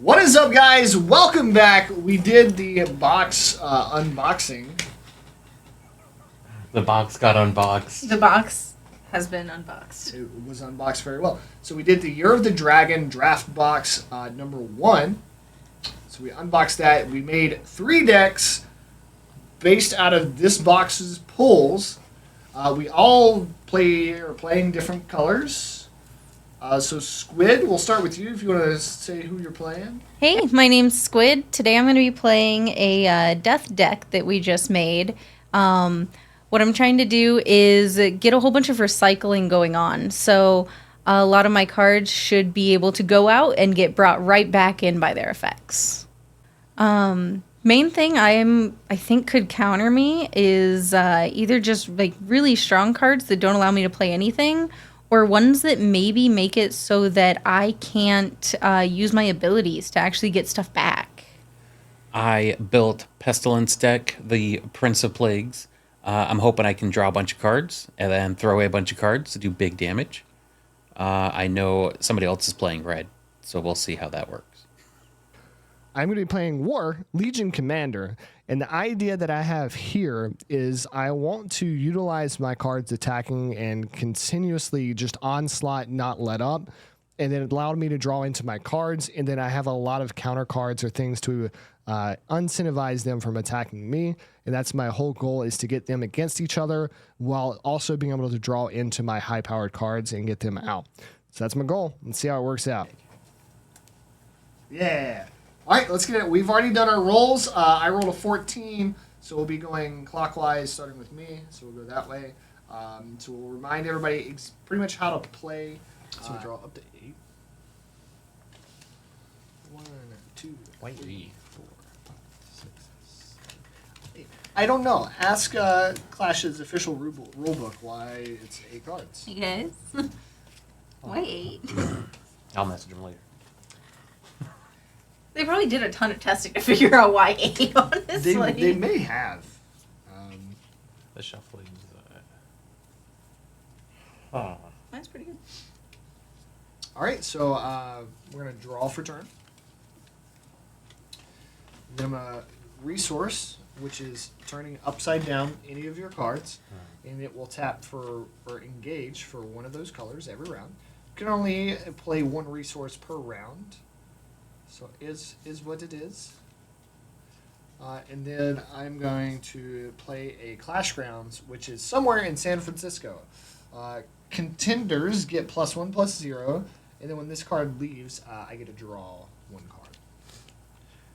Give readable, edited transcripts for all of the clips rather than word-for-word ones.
What is up, guys? Welcome back. We did the box unboxing. The box got unboxed. The box has been unboxed. It was unboxed very well. So we did the Year of the Dragon draft box number 1. So we unboxed that. We made 3 decks based out of this box's pulls. We all are playing different colors. So Squid, we'll start with you if you want to say who you're playing. Hey, my name's Squid. Today I'm going to be playing a death deck that we just made. What I'm trying to do is get a whole bunch of recycling going on. So a lot of my cards should be able to go out and get brought right back in by their effects. Main thing I think could counter me is either just like really strong cards that don't allow me to play anything, or ones that maybe make it so that I can't use my abilities to actually get stuff back. I built Pestilence deck, the Prince of Plagues. I'm hoping I can draw a bunch of cards and then throw away a bunch of cards to do big damage. I know somebody else is playing red, so we'll see how that works. I'm going to be playing War, Legion Commander, and the idea that I have here is I want to utilize my cards attacking and continuously just onslaught, not let up, and then it allowed me to draw into my cards, and then I have a lot of counter cards or things to incentivize them from attacking me, and that's my whole goal, is to get them against each other while also being able to draw into my high-powered cards and get them out. So that's my goal. Let's see how it works out. Yeah. All right, let's get it. We've already done our rolls. I rolled a 14, so we'll be going clockwise, starting with me. So we'll go that way. So we'll remind everybody pretty much how to play. So we draw up to 8. 1, 2, Wait. 3, 4, 5, 6, 7, 8. I don't know. Ask Clash's official rulebook why it's 8 cards. You guys? Wait. I'll message him later. They probably did a ton of testing to figure out why 8, honestly. They may have. The shuffling. That's pretty good. All right, so we're going to draw for turn. Then I'm going to resource, which is turning upside down any of your cards, and it will tap for or engage for one of those colors every round. You can only play 1 resource per round, so is what it is. And then I'm going to play a Clash Grounds, which is somewhere in San Francisco. Contenders get +1/+0, and then when this card leaves, I get to draw 1 card.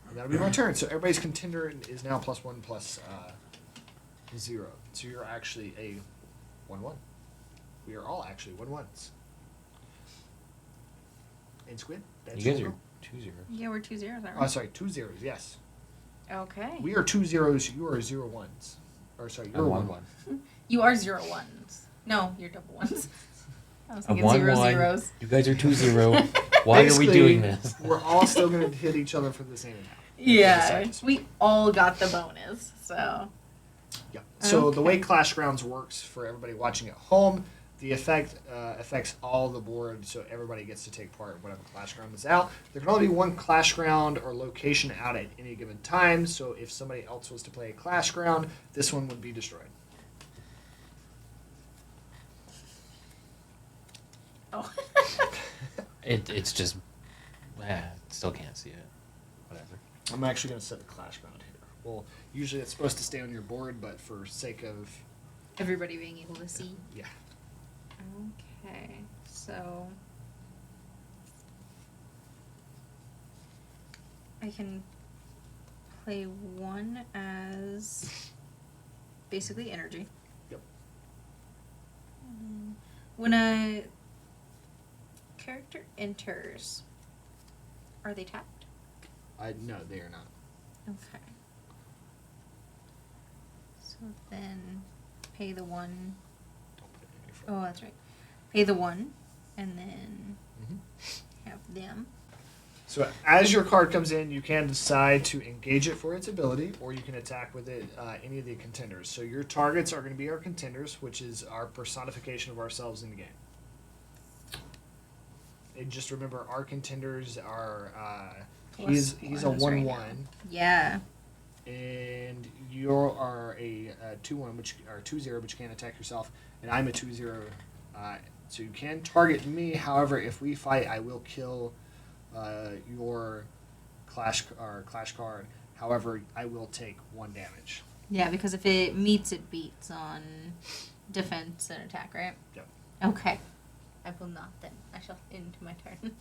And that'll be my turn. So everybody's contender is now +1/+0. So you're actually a 1/1. We are all actually 1/1s. And Squid, that's You guys your are go. 2-0. Yeah, we're 2 zeros, aren't Oh, we? sorry, 2 zeros. Yes, Okay. we are 2 zeros. You are 0 1s. Or sorry, you're I'm 1 1-1. You are 0 1s. No, you're double ones. I was I'm thinking 0 1-1. zeros. You guys are 2-0. Why are we Basically, doing this? We're all still going to hit each other for the same amount. Yeah, Besides. we all got the bonus, so. Yeah. So the way Okay. Clash Grounds works for everybody watching at home, the effect affects all the board, so everybody gets to take part in whatever Clash Ground is out. There can only be 1 Clash Ground or location out at any given time, so if somebody else was to play a Clash Ground, this one would be destroyed. Oh. It's just... still can't see it. Whatever. I'm actually going to set the Clash Ground here. Well, usually it's supposed to stay on your board, but for sake of... Everybody being able to see. Yeah. Okay, so I can play 1 as basically energy. Yep. When a character enters, are they tapped? No, they are not. Okay. So then pay the 1. Don't put it in your front. Oh, that's right. Pay the 1, and then Mhm. have them. So as your card comes in, you can decide to engage it for its ability, or you can attack with it any of the contenders. So your targets are going to be our contenders, which is our personification of ourselves in the game. And just remember, our contenders are He's a ones right 1/1, now. Yeah. and you are a 2/1, which or 2/0, but you can't attack yourself, and I'm a 2/0. So you can target me. However, if we fight, I will kill your clash card. However, I will take 1 damage. Yeah, because if it meets, it beats on defense and attack, right? Yep. Okay. I will not then. I shall end my turn.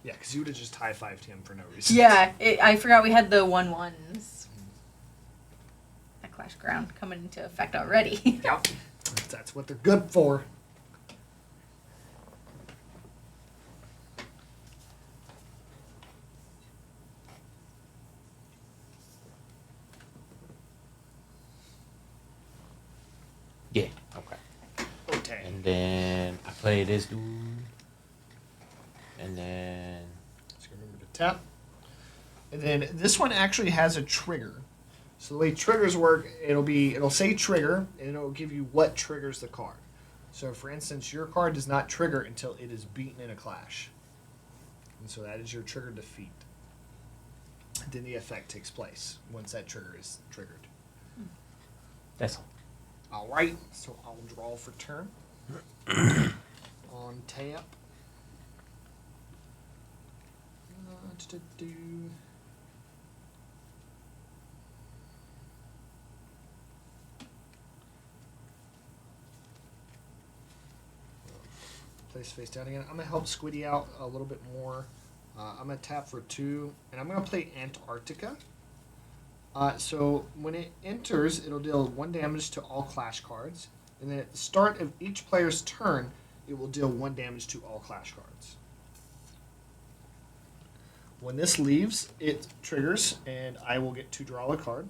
Yeah, because you would have just high fived him for no reason. Yeah, I forgot we had the 1/1s. That Clash Ground coming into effect already. Yep. That's what they're good for. Yeah. Okay. Okay. And then I play this dude. And then Just remember to tap. And then this one actually has a trigger. So the way triggers work, it'll say trigger, and it'll give you what triggers the card. So for instance, your card does not trigger until it is beaten in a clash. And so that is your trigger defeat. Then the effect takes place once that trigger is triggered. that's all. All right, so I'll draw for turn. On tap. Place face down again. I'm gonna help Squiddy out a little bit more. I'm gonna tap for 2, and I'm gonna play Antarctica. So when it enters, it'll deal 1 damage to all clash cards, and then at the start of each player's turn, it will deal 1 damage to all clash cards. When this leaves, it triggers, and I will get to draw a card.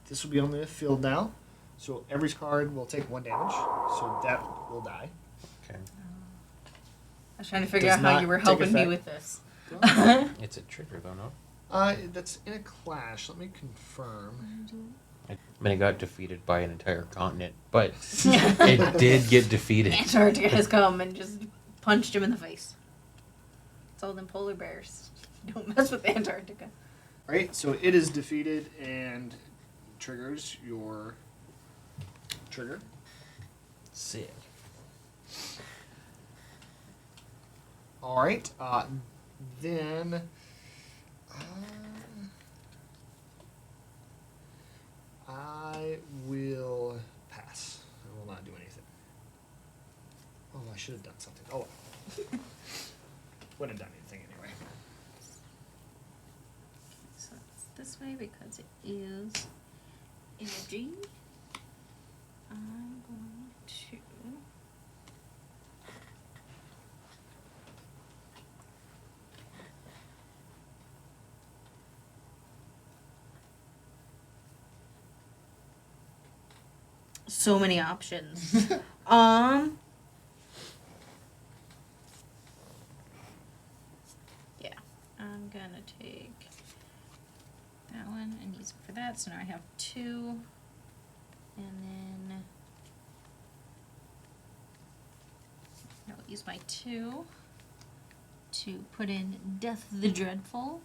This will be on the field now, so every card will take 1 damage, so that will die. Okay. I was trying to figure Does out how not you were take helping me effect. with this. It's a trigger though, no? That's in a clash. Let me confirm. I mean, it got defeated by an entire continent, but it did get defeated. Antarctica has come and just punched him in the face. It's all them polar bears. Don't mess with Antarctica. All right, so it is defeated and triggers your trigger. Sick. All right, then I will pass. I will not do anything. Oh, I should have done something. Oh, well. Wouldn't have done anything anyway. So it's this way because it is energy. I'm going to. So many options. Yeah, I'm gonna take that one and use it for that. So now I have 2, and then I will use my 2 to put in Death the Dreadful.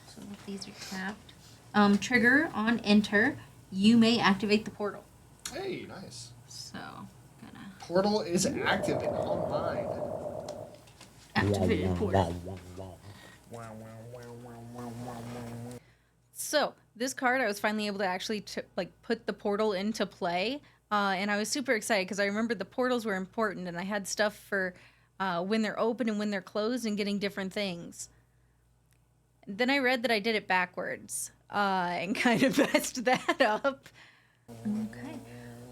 So these are tapped. Trigger on enter. You may activate the portal. Hey, nice. So, gonna Portal is active and online. activate portal. So this card, I was finally able to actually put the portal into play, and I was super excited because I remembered the portals were important, and I had stuff for when they're open and when they're closed, and getting different things. Then I read that I did it backwards, and kind of messed that up. Okay.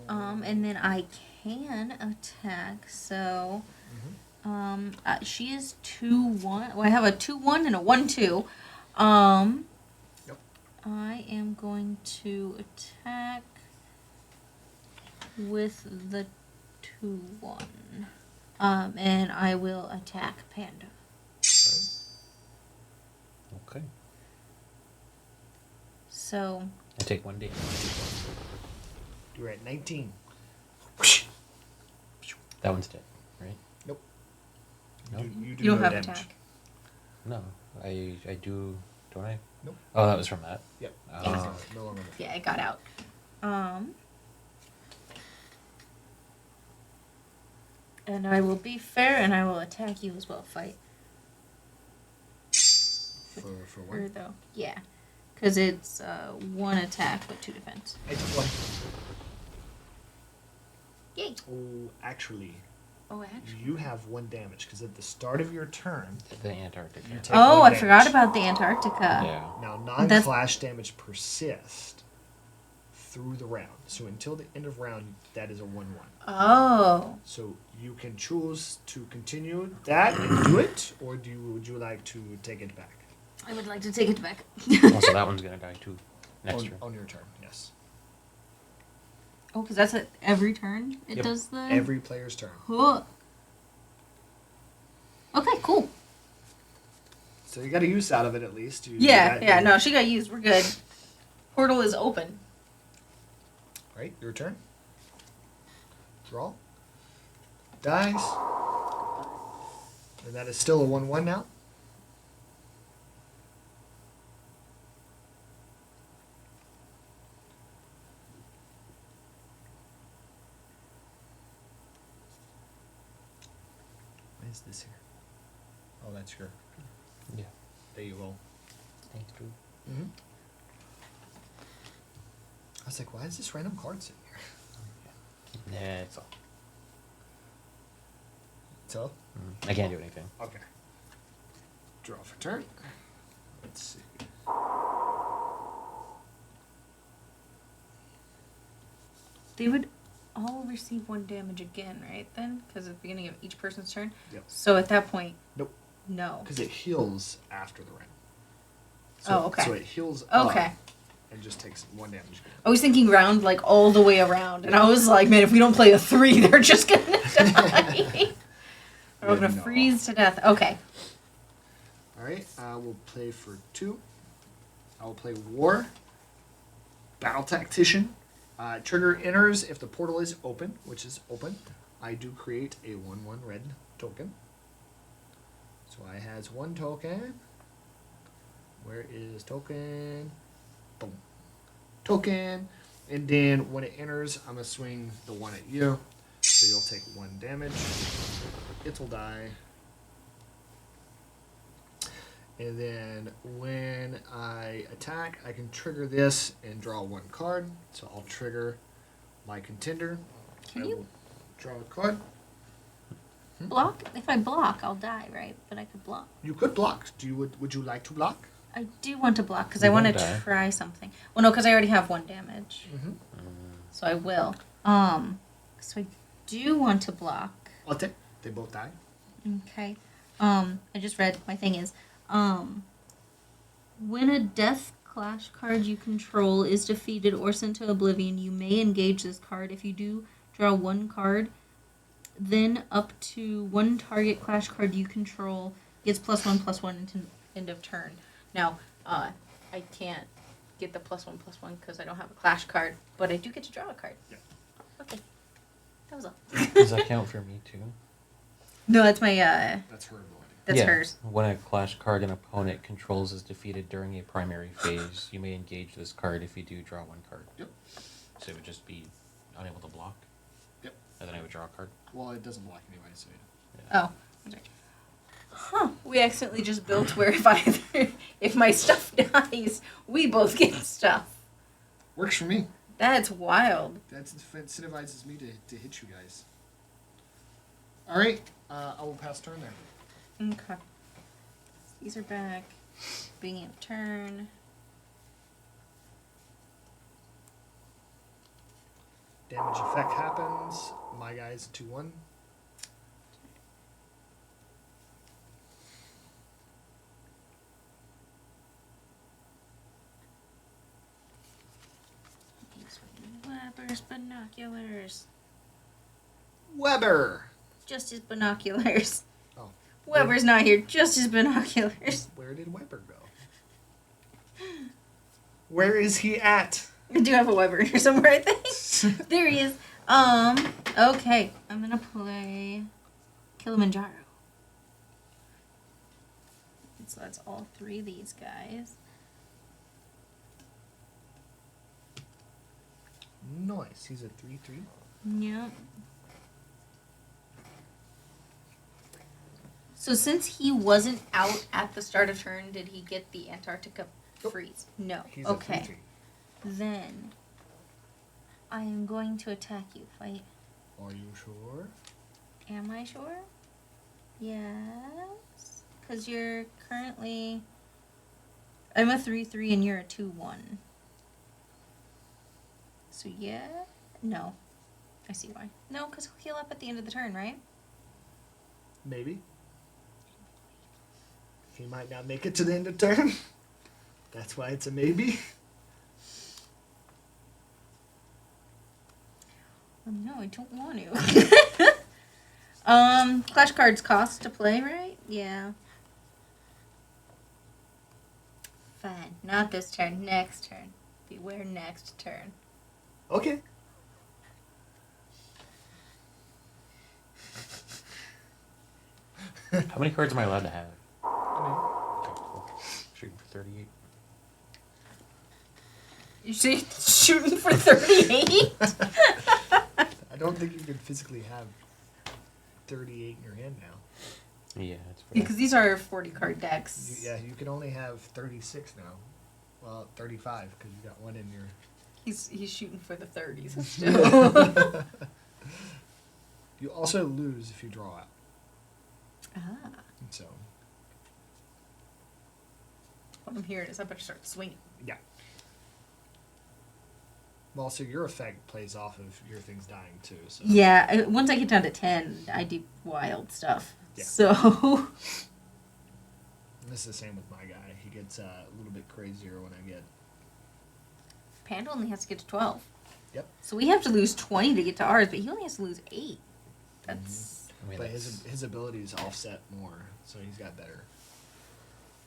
And then I can attack. So, she is 2/1. Well, I have a 2/1 and a 1/2. Yep. I am going to attack with the 2/1. And I will attack Panda. Okay. So, I take 1 damage. You're at 19. That one's dead, right? Nope. Nope. You do You don't no have damage. attack. No, I do. Don't I? Nope. Oh, that was from that. Yep. Oh. No longer. Yeah, I got out. And I will be fair, and I will attack you as well. Fight. For Her, what? though. Yeah. Because it's 1 attack with 2 defense. I took 1. Yay. Oh, actually, Oh, actually. you have 1 damage because at the start of your turn, The Antarctica. you take Oh, 1 I forgot damage. about the Antarctica. Yeah. Now, That's- non-clash damage persists through the round. So until the end of round, that is a 1/1. Oh. So you can choose to continue that and do it, or would you like to take it back? I would like to take it back. Also, that one's gonna die too. Next turn. On your turn, yes. Oh, because that's at every turn it Yep. does the... Every player's turn. Huh. Okay, cool. So you got a use out of it at least. Yeah, no, she got used. We're good. Portal is open. Right, your turn. Draw. Dice. And that is still a 1/1 now. What is this here? Oh, that's your. Yeah. There you go. Thanks, dude. Mm-hmm. I was like, why is this random card sitting here? Yeah, it's all. So, I can't do anything. okay. Draw for turn. Let's see. They would all receive 1 damage again, right? Then? Because at the beginning of each person's turn? Yep. So at that point, Nope. no. Because it heals after the round. Oh, okay. So it heals up Okay. and just takes 1 damage. I was thinking round, like, all the way around. And I was like, man, if we don't play a 3, they're just going to die. We're going to No. freeze to death. Okay. Alright, I will play for 2. I will play War. Battle Tactician. Trigger enters if the portal is open, which is open. I do create a 1/1 red token. So I has 1 token. Where is token? Boom. Token. And then when it enters, I'm going to swing the 1 at you. So you'll take 1 damage. It'll die. And then when I attack, I can trigger this and draw 1 card. So I'll trigger my contender. Can I you- will draw a card. Block? If I block, I'll die, right? But I could block. You could block. Would you like to block? I do want to block because You I want to won't die. try something. Well, no, because I already have 1 damage. Mm-hmm. So I will. So I do want to block. Okay. They both die. Okay. I just read, my thing is, when a death clash card you control is defeated or sent to oblivion, you may engage this card. If you do, draw 1 card. Then up to 1 target clash card you control gets +1/+1 until end of turn. Now, I can't get the +1/+1 because I don't have a clash card, but I do get to draw a card. Yeah. Okay. That was all. Does that count for me too? No, that's my, That's her ability. that's Yeah. hers. When a clash card an opponent controls is defeated during a primary phase, you may engage this card if you do draw 1 card. Yep. So it would just be unable to block. Yep. And then I would draw a card. Well, it doesn't block anyway, so Oh. Okay. Huh. We accidentally just built where if my stuff dies, we both get stuff. works for me. That's wild. That incentivizes me to hit you guys. All right, I will pass turn there. Okay. These are back. Beginning of turn. Damage effect happens. My guy's 2/1. Weber's binoculars. Weber. Just his binoculars. Oh, Weber's not here. Just his binoculars. where did Weber go? Where is he at? I do have a Weber here somewhere, I think. There he is. Okay. I'm gonna play Kilimanjaro. So that's all 3 of these guys. Nice. He's a 3/3. Yep. So since he wasn't out at the start of turn, did he get the Antarctica freeze? No. He's Okay. a 3/3. Then I am going to attack you. Fight. Are you sure? Am I sure? Yes. Because you're currently. I'm a 3/3 and you're a 2/1. So yeah. No. I see why. No, because he'll heal up at the end of the turn, right? Maybe. He might not make it to the end of turn. That's why it's a maybe. No, I don't want to. Clash cards cost to play, right? Yeah. Fine. Not this turn. Next turn. Beware next turn. Okay. How many cards am I allowed to have? I mean, Okay, cool. Shooting for 38. You see, shooting for 38? I don't think you can physically have 38 in your hand now. Yeah, that's pretty. Because these are 40 card decks. Yeah, you can only have 36 now. Well, 35 because you got one in your. He's shooting for the 30s still. You also lose if you draw out. Ah. So, What I'm hearing is I better start swinging. yeah. Well, so your effect plays off of your things dying too. So. Yeah, once I get down to 10, I do wild stuff. Yeah. So. And this is the same with my guy. He gets a little bit crazier when I get. Panda only has to get to 12. Yep. So we have to lose 20 to get to ours, but he only has to lose 8. That's. I mean, But that's, his abilities offset more, so he's got better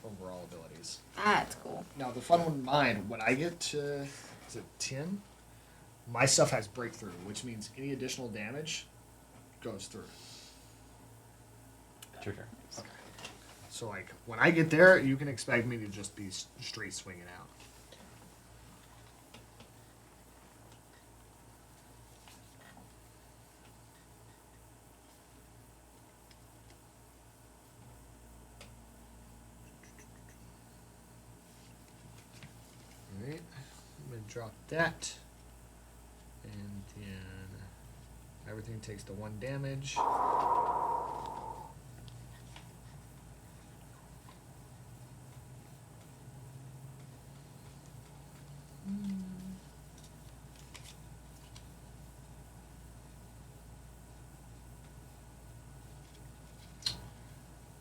overall abilities. That's cool. Now the fun one in mine, when I get to is it 10, my stuff has breakthrough, which means any additional damage goes through. it's your turn. Okay. So like when I get there, you can expect me to just be straight swinging out. Alright, I'm going to drop that. And then everything takes the 1 damage.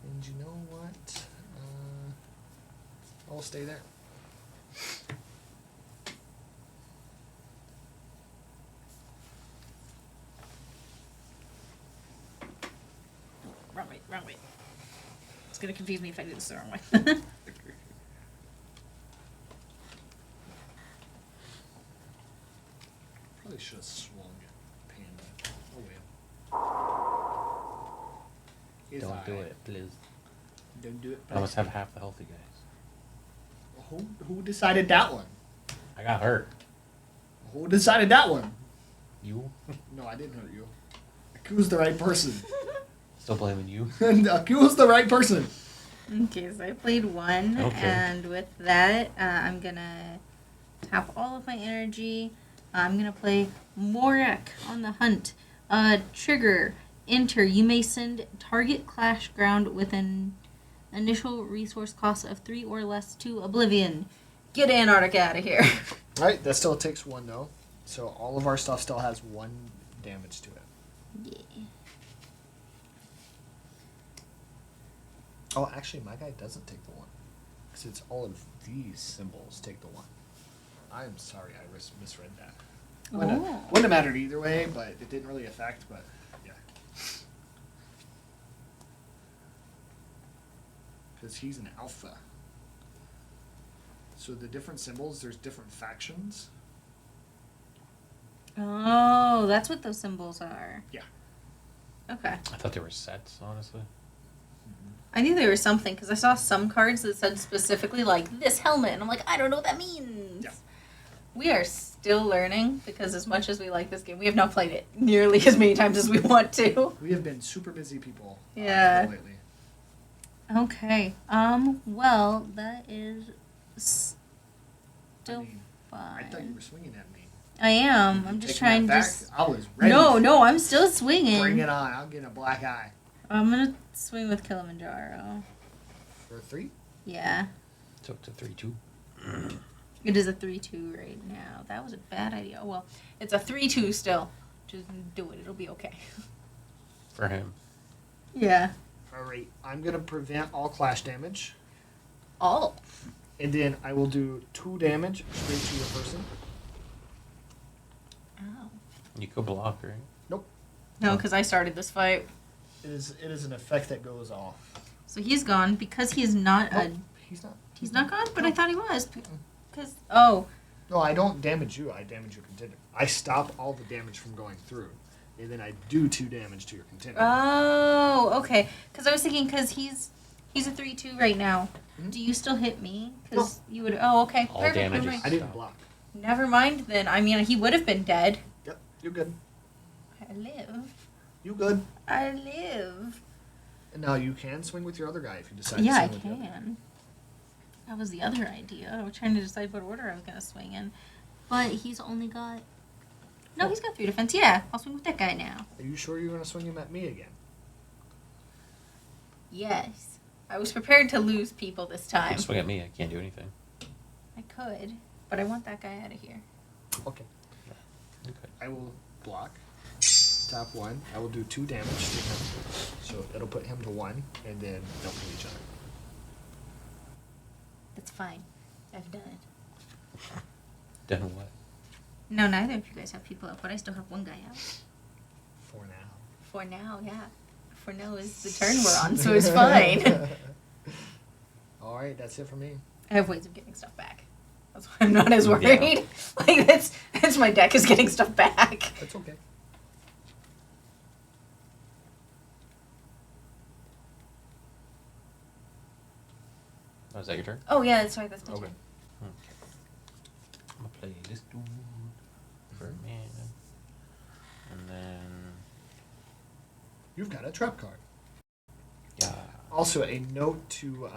And you know what? I'll stay there. Wrong way. It's going to confuse me if I do this the wrong way. Probably should have swung at Panda. Oh well. It's Don't do alright. it, please. Don't do it. I almost have half the healthy guys. Who decided that one? I got hurt. Who decided that one? You? No, I didn't hurt you. Aku's the right person. Still blaming you? Aku's the right person. Okay, so I played 1, Okay. and with that, I'm going to tap all of my energy. I'm going to play Morak on the Hunt. Trigger, enter. You may send target clash ground with an initial resource cost of 3 or less to Oblivion. Get Antarctica out of here. Alright, that still takes 1 though. So all of our stuff still has 1 damage to it. Yeah. Oh, actually, my guy doesn't take the 1. Because it's all of these symbols take the 1. I'm sorry, I misread that. Wouldn't have mattered either way, but it didn't really affect, but yeah. Because he's an alpha. So the different symbols, there's different factions. Oh, that's what those symbols are. Yeah. Okay. I thought they were sets, honestly. I knew there was something because I saw some cards that said specifically like this helmet, and I'm like, I don't know what that means. Yeah. We are still learning because as much as we like this game, we have not played it nearly as many times as we want to. We have been super busy people. Yeah. Lately. Okay. Well, that is still I thought you fine. were swinging at me. I am. I'm just Taking trying that to. back? I was ready. No, I'm still swinging. Bring it on. I'll get a black eye. I'm gonna swing with Kilimanjaro. For 3? Yeah. So it's a 3-2. It is a 3-2 right now. That was a bad idea. Well, it's a 3-2 still. Just do it. It'll be okay. For him. Yeah. Alright, I'm going to prevent all clash damage. Oh. And then I will do 2 damage straight to your person. Ow. You could block, right? No, because I started this fight. It is an effect that goes off. So he's gone because he's not a. He's not. He's not gone, but I thought he was. Because no, I don't damage you. I damage your contender. I stop all the damage from going through. And then I do 2 damage to your contender. Oh, okay. Because I was thinking because he's a 3-2 right now. Mhm. Do you still hit me? Because you would. Oh, okay. All Perfect. damage Never is- mind. I didn't block. Never mind then. I mean, he would have been dead. Yep, you're good. I live. You good. I live. And now you can swing with your other guy if you decide Yeah, I to swing with the other. can. That was the other idea. I was trying to decide what order I was going to swing in. But he's only got... No, he's got 3 defense. Yeah, I'll swing with that guy now. Are you sure you're going to swing him at me again? Yes. I was prepared to lose people this You time. can swing at me. I can't do anything. I could, but I want that guy out of here. Okay. You could. I will block. Top 1. I will do 2 damage to him. So it'll put him to 1, and then they'll kill each other. That's fine. I've done it. Done what? No, neither of you guys have people out, but I still have one guy out. For now. For now, yeah. For now is the turn we're on, so it's fine. Alright, that's it for me. I have ways of getting stuff back. That's why I'm not as worried. Yeah. Like that's my deck is getting stuff back. That's okay. Oh, is that your turn? Oh yeah, that's right. That's my Okay. turn. I'm gonna play this dude for a man. And then... You've got a trap card. Yeah. Also, a note to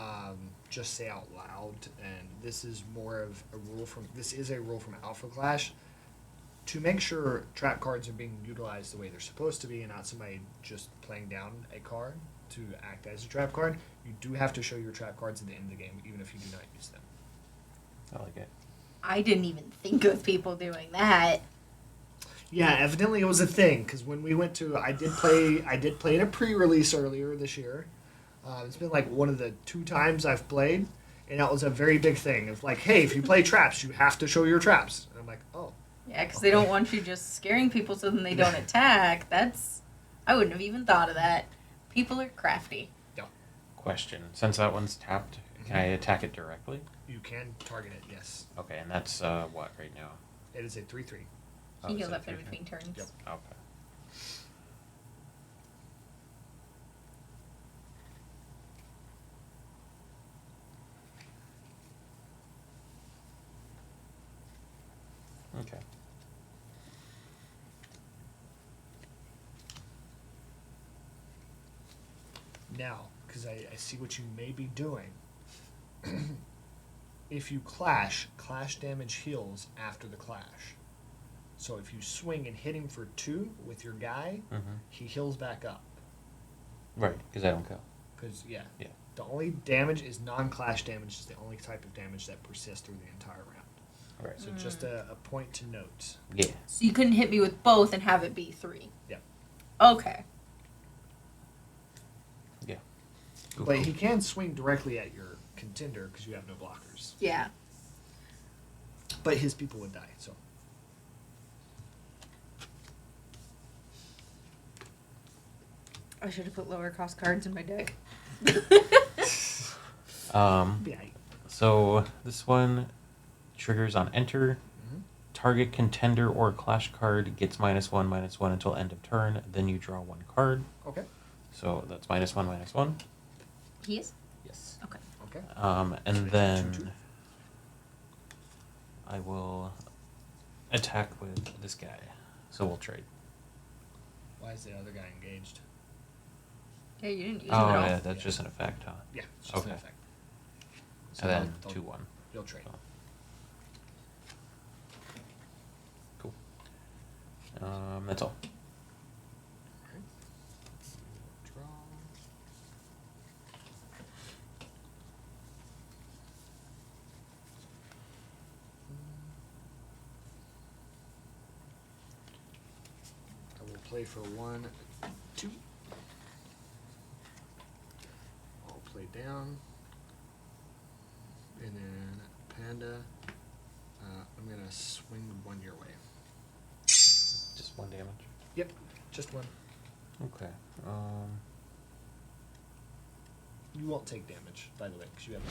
just say out loud, and this is more of a rule from Alpha Clash, to make sure trap cards are being utilized the way they're supposed to be, and not somebody just playing down a card to act as a trap card. You do have to show your trap cards at the end of the game, even if you do not use them. I like it. I didn't even think of people doing that. Yeah, evidently it was a thing because when we went to, I did play in a pre-release earlier this year. It's been like one of the 2 times I've played, and that was a very big thing. It's like, hey, if you play traps, you have to show your traps. And I'm like, oh. Yeah, because they don't want you just scaring people so then they don't attack. I wouldn't have even thought of that. People are crafty. Question. Since that one's tapped, can I attack it directly? You can target it, yes. Okay, and that's what right now? It is a 3/3. He Oh, heals is that up in 3/3? between turns. Yep. Okay. Okay. Now, because I see what you may be doing. If you clash damage heals after the clash. So if you swing and hit him for 2 with your guy, Mm-hmm. he heals back up. Right, because I don't kill. Because, yeah. Yeah. The only damage is non-clash damage. Is the only type of damage that persists through the entire round. Right. So just a point to note. Yeah. So you couldn't hit me with both and have it be 3. Yep. Okay. Yeah. But he can swing directly at your contender because you have no blockers. Yeah. But his people would die, so. I should have put lower cost cards in my deck. Yeah. So this one triggers on enter. Mhm. Target contender or clash card gets -1/-1 until end of turn. Then you draw 1 card. Okay. So that's -1/-1. He is? Yes. Okay. Okay. And then I will attack with this guy. So we'll trade. Why is the other guy engaged? Yeah, you didn't use Oh, him at all. yeah, that's just an effect, huh? Yeah, it's just an Okay. effect. So And then they'll- 2-1. You'll trade. So. Cool. That's all. Alright. Draw. I will play for 1, 2. I'll play down. And then Panda. I'm going to swing 1 your way. Just 1 damage. Yep, just 1. Okay. You won't take damage, by the way, because you have.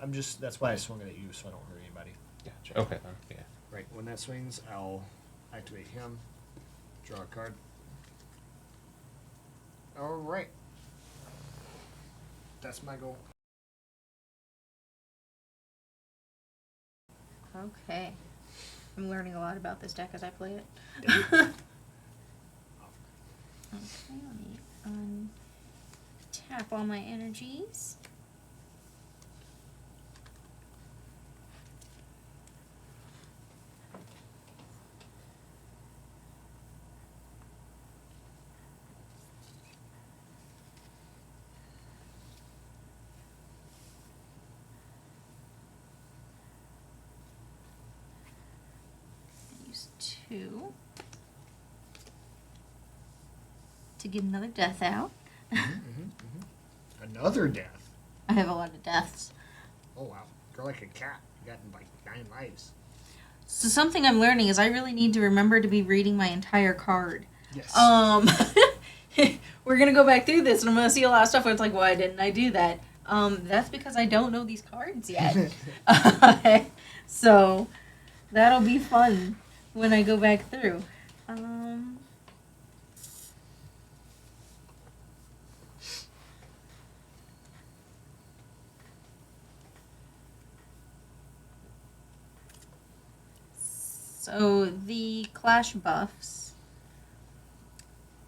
Okay. That's why I swung it at you, so I don't hurt anybody. Gotcha. Okay, then. Yeah. Right, when that swings, I'll activate him, draw a card. Alright. That's my goal. Okay. I'm learning a lot about this deck as I play it. Yeah. Okay, let me untap all my energies. Use 2 to get another death out. Another death. I have a lot of deaths. Oh wow. Girl like a cat. You got like 9 lives. So something I'm learning is I really need to remember to be reading my entire card. Yes. We're gonna go back through this and I'm gonna see a lot of stuff where it's like, why didn't I do that? That's because I don't know these cards yet. So that'll be fun when I go back through. So the clash buffs,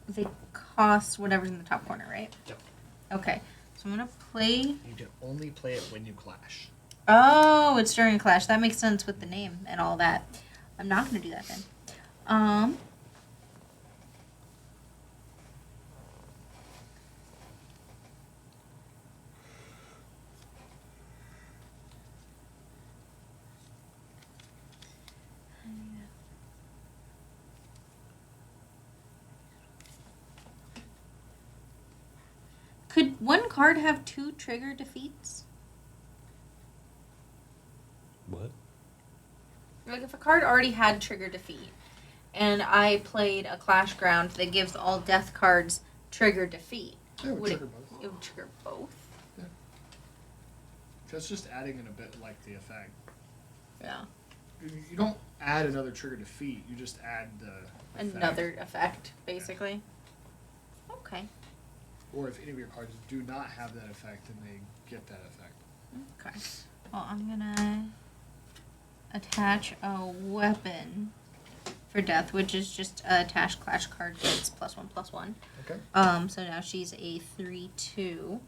they cost whatever's in the top corner, right? Yep. Okay, so I'm gonna play. You can only play it when you clash. Oh, it's during a clash. That makes sense with the name and all that. I'm not gonna do that then. Could one card have 2 trigger defeats? What? Like if a card already had trigger defeat, and I played a clash ground that gives all death cards trigger defeat, It would would trigger both. it would trigger both? That's just adding in a bit like the effect. Yeah. You don't add another trigger defeat, you just add the effect. Another effect, basically. Okay. Or if any of your cards do not have that effect, then they get that effect. Okay. Well, I'm gonna attach a weapon for death, which is just a attached clash card that's +1/+1. Okay. So now she's a 3/2.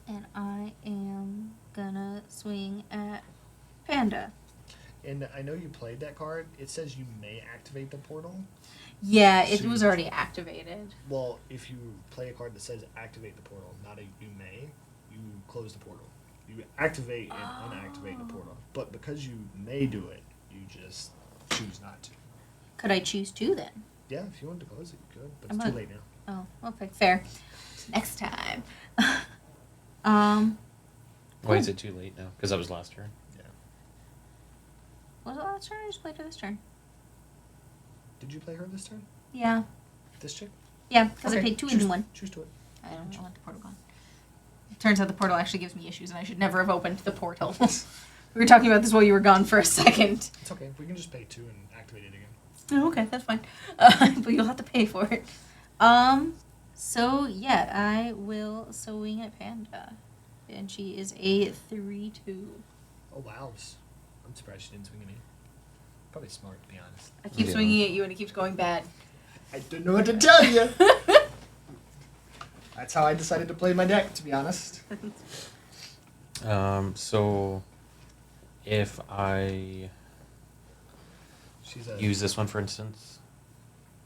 And I am gonna swing at Panda. And I know you played that card. It says you may activate the portal. Yeah, it So was you- already activated. Well, if you play a card that says activate the portal, not a you may, you close the portal. You activate and unactivate the portal. But because you may do it, you just choose not to. Could I choose 2 then? Yeah, if you wanted to close it, you could. But I'm it's too not- late now. Oh, okay, fair. Next time. Why is it too late now? Because that was last turn. Yeah. Was it last turn? I just played her this turn. Did you play her this turn? Yeah. This chick? Yeah, because I Okay, paid 2 choose- in 1. Choose to it. I don't want the portal gone. It turns out the portal actually gives me issues, and I should never have opened the portal. We were talking about this while you were gone for a second. It's okay. We can just pay 2 and activate it again. Oh, okay, that's fine. But you'll have to pay for it. So yeah, I will swing at Panda, and she is a 3/2. Oh wow, I'm surprised she didn't swing at me. Probably smart, to be honest. I keep Yeah. swinging at you, and it keeps going bad. I don't know what to tell you. That's how I decided to play my deck, to be honest. So if I She's a use this one, for instance,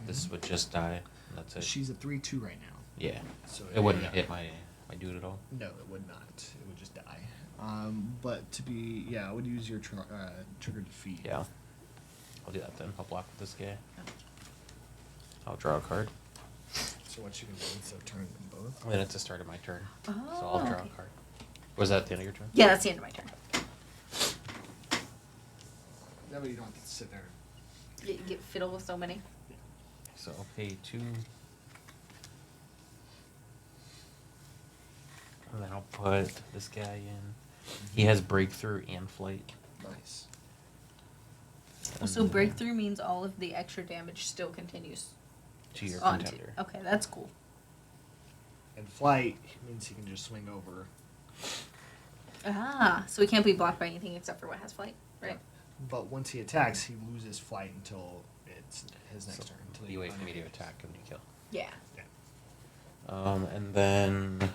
this would just die. And that's it. she's a 3/2 right now. Yeah. So It wouldn't yeah. hit my dude at all. No, it would not. It would just die. But to be I would use your trigger defeat. Yeah. I'll do that then. I'll block with this guy. I'll draw a card. So what you can do instead of turning them both. And then it's the start of my turn. So Oh, I'll draw okay. a card. Was that the end of your turn? Yeah, that's the end of my turn. That way you don't have to sit there. You get fiddle with so many. So I'll pay 2. And then I'll put this guy in. He has breakthrough and flight. Nice. So breakthrough means all of the extra damage still continues To your on contender. Okay, that's cool. And flight means he can just swing over. Ah, so he can't be blocked by anything except for what has flight, right? But once he attacks, he loses flight until it's his next turn. Until You wait for me to attack him to kill. Yeah. And then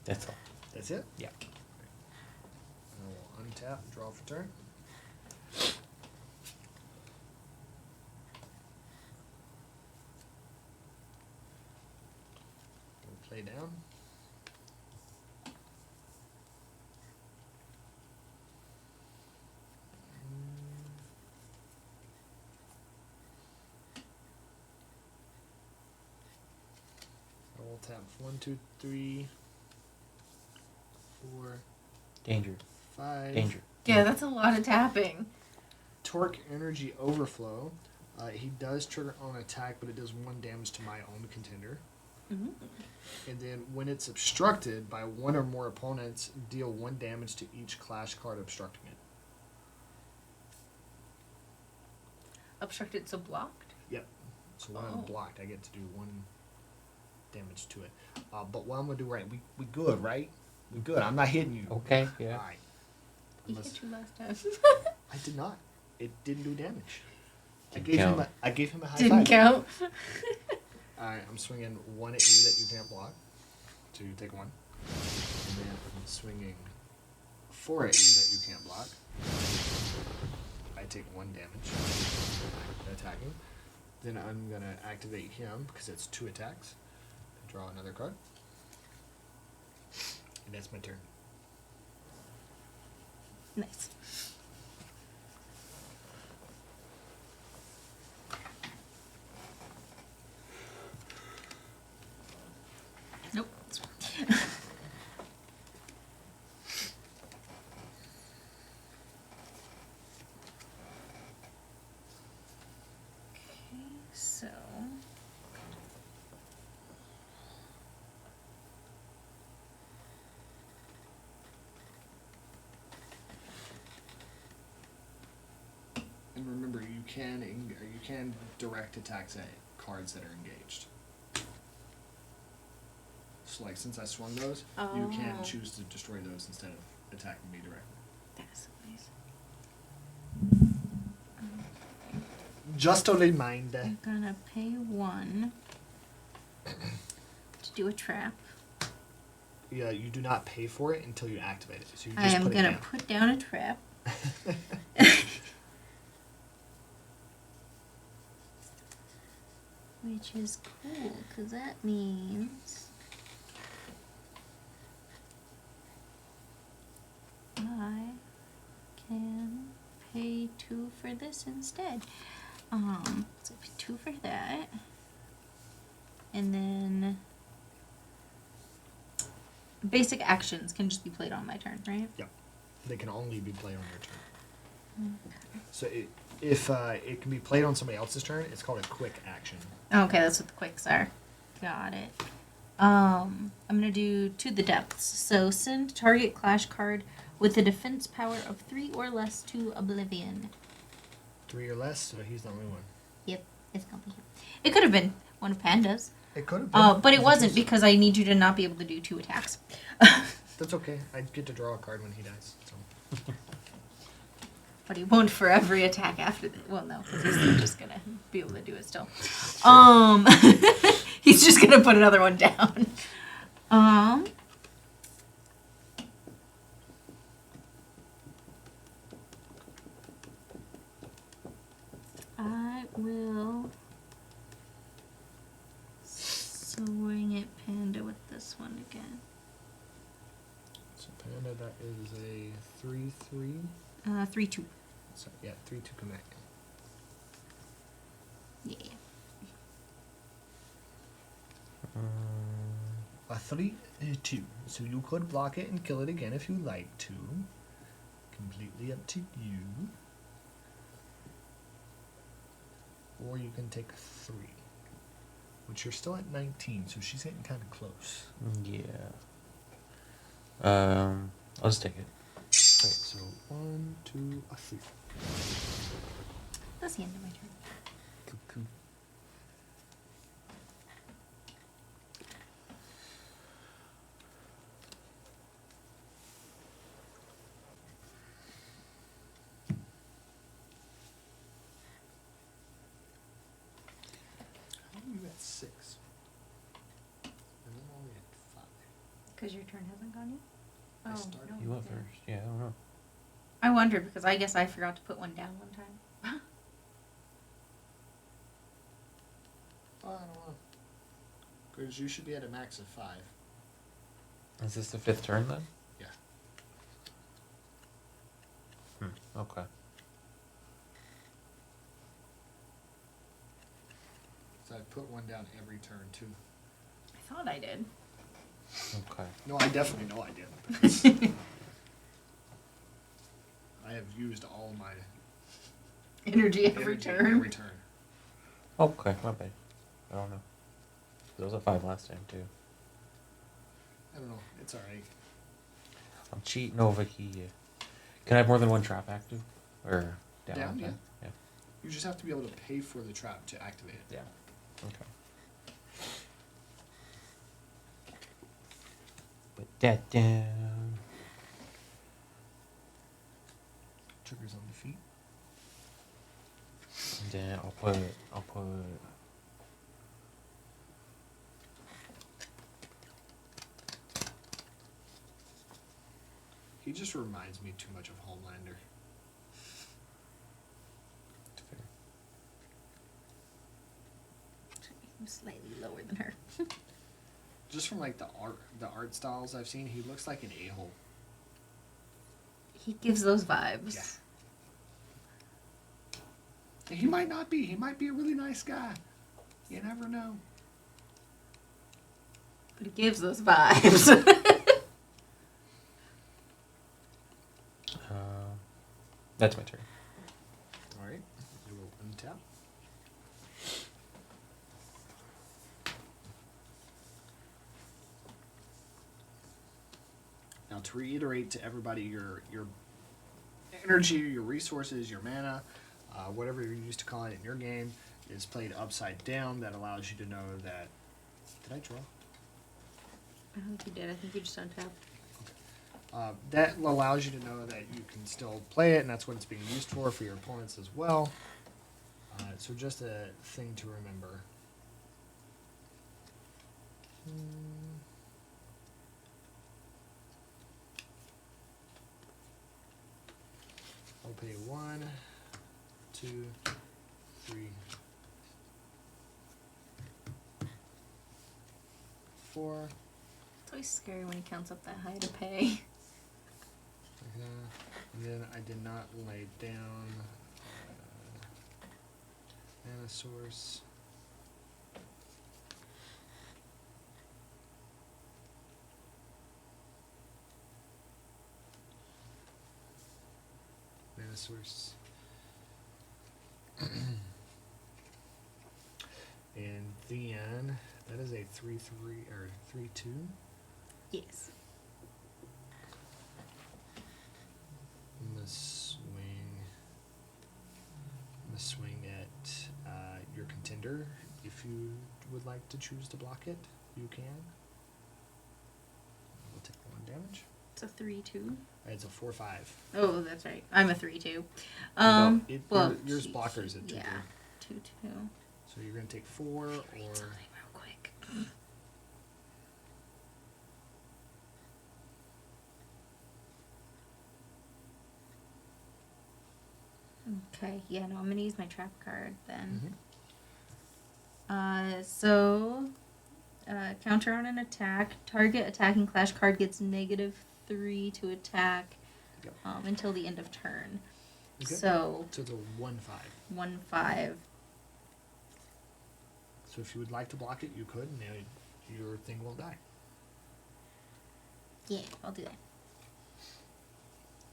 that's all. That's it? Yeah. And we'll untap, draw for turn. We'll play down. So we'll tap 1, 2, 3, 4, Danger. 5. Danger. Yeah, that's a lot of tapping. Torque energy overflow. He does trigger on attack, but it does 1 damage to my own contender. Mm-hmm. And then when it's obstructed by 1 or more opponents, deal 1 damage to each clash card obstructing it. Obstructed, so blocked? Yep. So when Oh. I'm blocked, I get to do 1 damage to it. But what I'm gonna do we good, right? We good. I'm not hitting you. Okay, yeah. All right. He Unless- hit you last time. I did not. It didn't do damage. Didn't count. I gave him a high Didn't five. count. Alright, I'm swinging 1 at you that you can't block to take 1. And then I'm swinging 4 at you that you can't block. I take 1 damage attacking. Then I'm going to activate him because it's 2 attacks. Draw another card. And that's my turn. Nice. Nope. Okay, so And remember, you can direct attacks at cards that are engaged. So, like, since I swung those, you can Oh. choose to destroy those instead of attacking me directly. that's nice. Just a reminder. I'm gonna pay 1 to do a trap. Yeah, you do not pay for it until you activate it. So you I just am put gonna it put down a trap. Which is cool, because that means I can pay 2 for this instead. So 2 for that. And then basic actions can just be played on my turn, right? Yep. They can only be played on your turn. So if it can be played on somebody else's turn, it's called a quick action. Okay, that's what the quicks are. Got it. I'm gonna do To the Depths. So send target clash card with a defense power of 3 or less to oblivion. 3 or less, so he's the only one. Yep, it's complicated. It could have been one of Panda's. It could have been. But it wasn't because I need you to not be able to do 2 attacks. That's okay. I get to draw a card when he dies. So. But he won't for every attack after that. Well, no, because he's just gonna be able to do it still. He's just gonna put another one down. I will swing at Panda with this one again. So Panda, that is a 3/3. 3-2. So yeah, 3/2 command. Yeah. A 3/2. So you could block it and kill it again if you like to. Completely up to you. Or you can take 3. Which you're still at 19, so she's getting kind of close. Yeah. I'll just take it. Right, so 1, 2, a 3. That's the end of my turn. Cuckoo. How are you at 6? And I'm only at 5. Because your turn hasn't gone yet? I started- You went first. Yeah, I don't know. I wondered because I guess I forgot to put one down one time. Oh, I don't know. Because you should be at a max of 5. Is this the 5th turn then? Yeah. Okay. So I put one down every turn, too. I thought I did. Okay. No, I definitely know I did. Because I have used all my Energy every energy turn. every turn. Okay, my bad. I don't know. There was a 5 last time too. I don't know. It's alright. I'm cheating over here. Can I have more than one trap active? Or down? Down, okay. yeah. Yeah. You just have to be able to pay for the trap to activate it. Yeah. Okay. Put that down. Triggers on defeat. And then I'll put He just reminds me too much of Homelander. I'm slightly lower than her. Just from like the art styles I've seen, he looks like an a-hole. He gives those vibes. Yeah. He might not be. He might be a really nice guy. You never know. But he gives those vibes. That's my turn. Alright. You will untap. Now to reiterate to everybody, your energy, your resources, your mana, whatever you're used to calling it in your game, is played upside down. That allows you to know that. Did I draw? I don't think you did. I think you just untapped. That allows you to know that you can still play it, and that's what it's being used for your opponents as well. So just a thing to remember. I'll pay 1, 2, 3, 4. It's always scary when he counts up that high to pay. And then I did not lay down mana source. Mana source. And then that is a 3-3 or 3-2. Yes. I'm gonna swing at your contender. If you would like to choose to block it, you can. We'll take 1 damage. It's a 3-2. It's a 4-5. Oh, that's right. I'm a 3-2. No, Well, yours blockers at 2-2. yeah, 2-2. So you're gonna take 4 or. Read something real quick. Okay, yeah, no, I'm gonna use my trap card then. So counter on an attack. Target attacking clash card gets -3 to attack Yep. until the end of turn. Okay. So So it's a 1-5. 1-5. So if you would like to block it, you could, and your thing won't die. Yeah, I'll do that.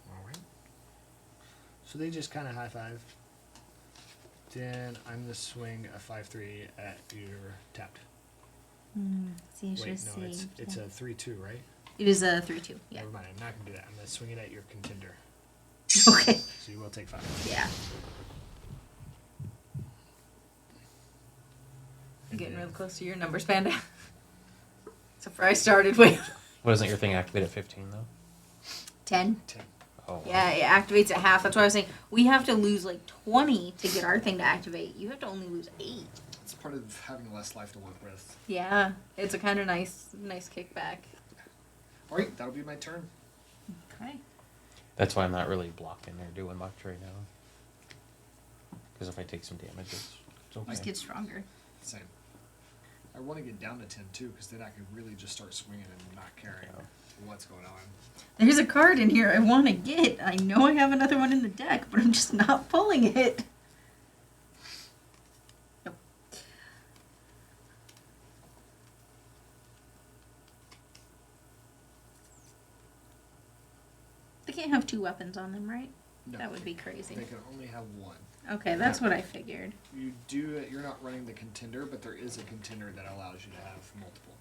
All right. So they just kind of high five. Then I'm gonna swing a 5-3 at your tapped. See, I should Wait, have no, it's saved. a 3-2, right? It is a 3-2. Yeah. Never mind. I'm not gonna do that. I'm gonna swing it at your contender. Okay. So you will take 5. Yeah. I'm And getting then- real close to your numbers, Panda. Except for I started with Wasn't your thing activated at 15 though? 10. 10. Oh. Wow. Yeah, it activates at half. That's why I was saying we have to lose like 20 to get our thing to activate. You have to only lose 8. It's part of having less life to work with. Yeah, it's a kind of nice kickback. All right, that'll be my turn. Okay. That's why I'm not really blocking or doing much right now. Because if I take some damage, it's okay. Just get stronger. Same. I want to get down to 10 too, because then I could really just start swinging and not caring what's going on. There's a card in here I want to get. I know I have another one in the deck, but I'm just not pulling it. Nope. They can't have 2 weapons on them, right? No, That would be crazy. They can only have 1. Okay, that's what I figured. You're not running the contender, but there is a contender that allows you to have multiple.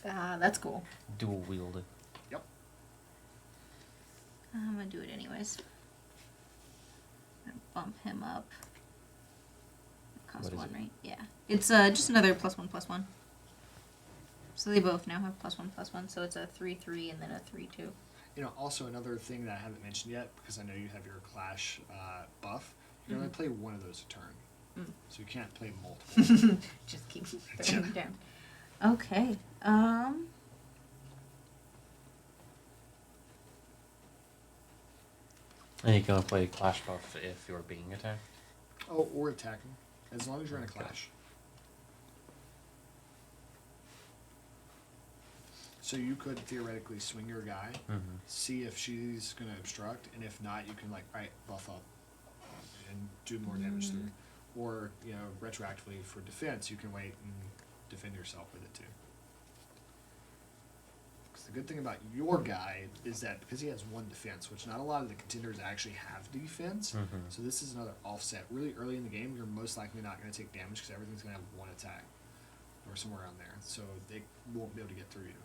Ah, that's cool. Dual wielded. Yep. I'm gonna do it anyways. I'm gonna bump him up. Cost What is 1, it? right? Yeah. It's just another +1/+1. So they both now have +1/+1. So it's a 3/3 and then a 3/2. Also another thing that I haven't mentioned yet, because I know you have your Clash buff, you can only play one of those a turn. So you can't play multiple. Just keep throwing them down. Okay. And you can only play Clash buff if you're being attacked. Oh, or attacking, as long as you're in a Clash. So you could theoretically swing your guy, see if she's going to obstruct, and if not, you can buff up and do more damage through. Or, retroactively for defense, you can wait and defend yourself with it too. Because the good thing about your guy is that because he has 1 defense, which not a lot of the contenders actually have defense, so this is another offset. Really early in the game, you're most likely not going to take damage because everything's going to have 1 attack or somewhere around there. So they won't be able to get through you.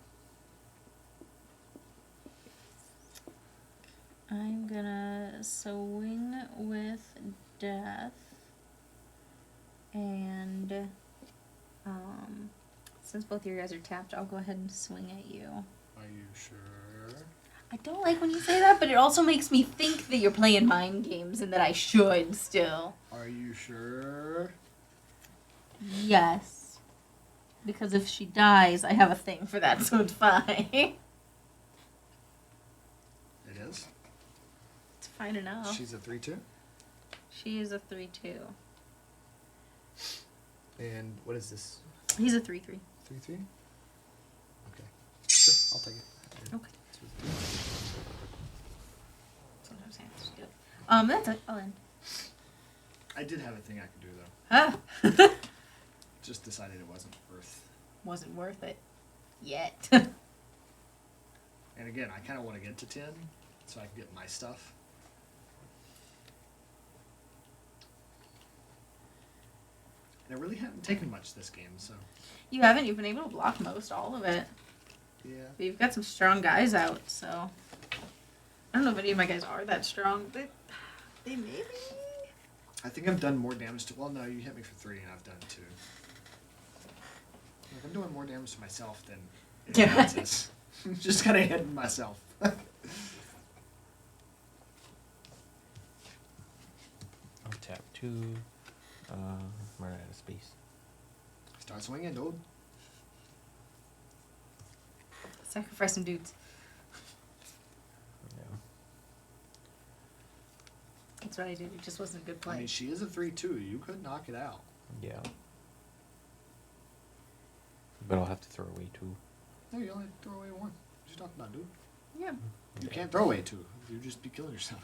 I'm gonna swing with death, and since both your guys are tapped, I'll go ahead and swing at you. Are you sure? I don't like when you say that, but it also makes me think that you're playing mind games and that I should still. Are you sure? Yes. Because if she dies, I have a thing for that, so it's fine. It is? It's fine enough. She's a 3-2? She is a 3/2. And what is this? He's a 3/3. 3-3? Okay. Sure, I'll take it. Okay. Sometimes I have to do it. That's it. I'll end. I did have a thing I could do though. Ah! Just decided it wasn't worth. Wasn't worth it. Yet. And again, I kind of want to get to 10 so I can get my stuff. And I really haven't taken much this game, so You haven't. You've been able to block all of it. yeah. But you've got some strong guys out, so I don't know if any of my guys are that strong, but they may be. I think I've done more damage to. Well, no, you hit me for 3, and I've done 2. Like, I'm doing more damage to myself than Yeah. is. Just kind of hitting myself. I'll tap 2. Run out of space. Start swinging, dude. Sacrifice some dudes. Yeah. That's what I did. It just wasn't a good I play. mean, she is a 3/2. You could knock it out. Yeah. But I'll have to throw away 2. No, you only throw away 1. What you talking about, dude? Yeah. You can't throw away 2. You'd just be killing yourself.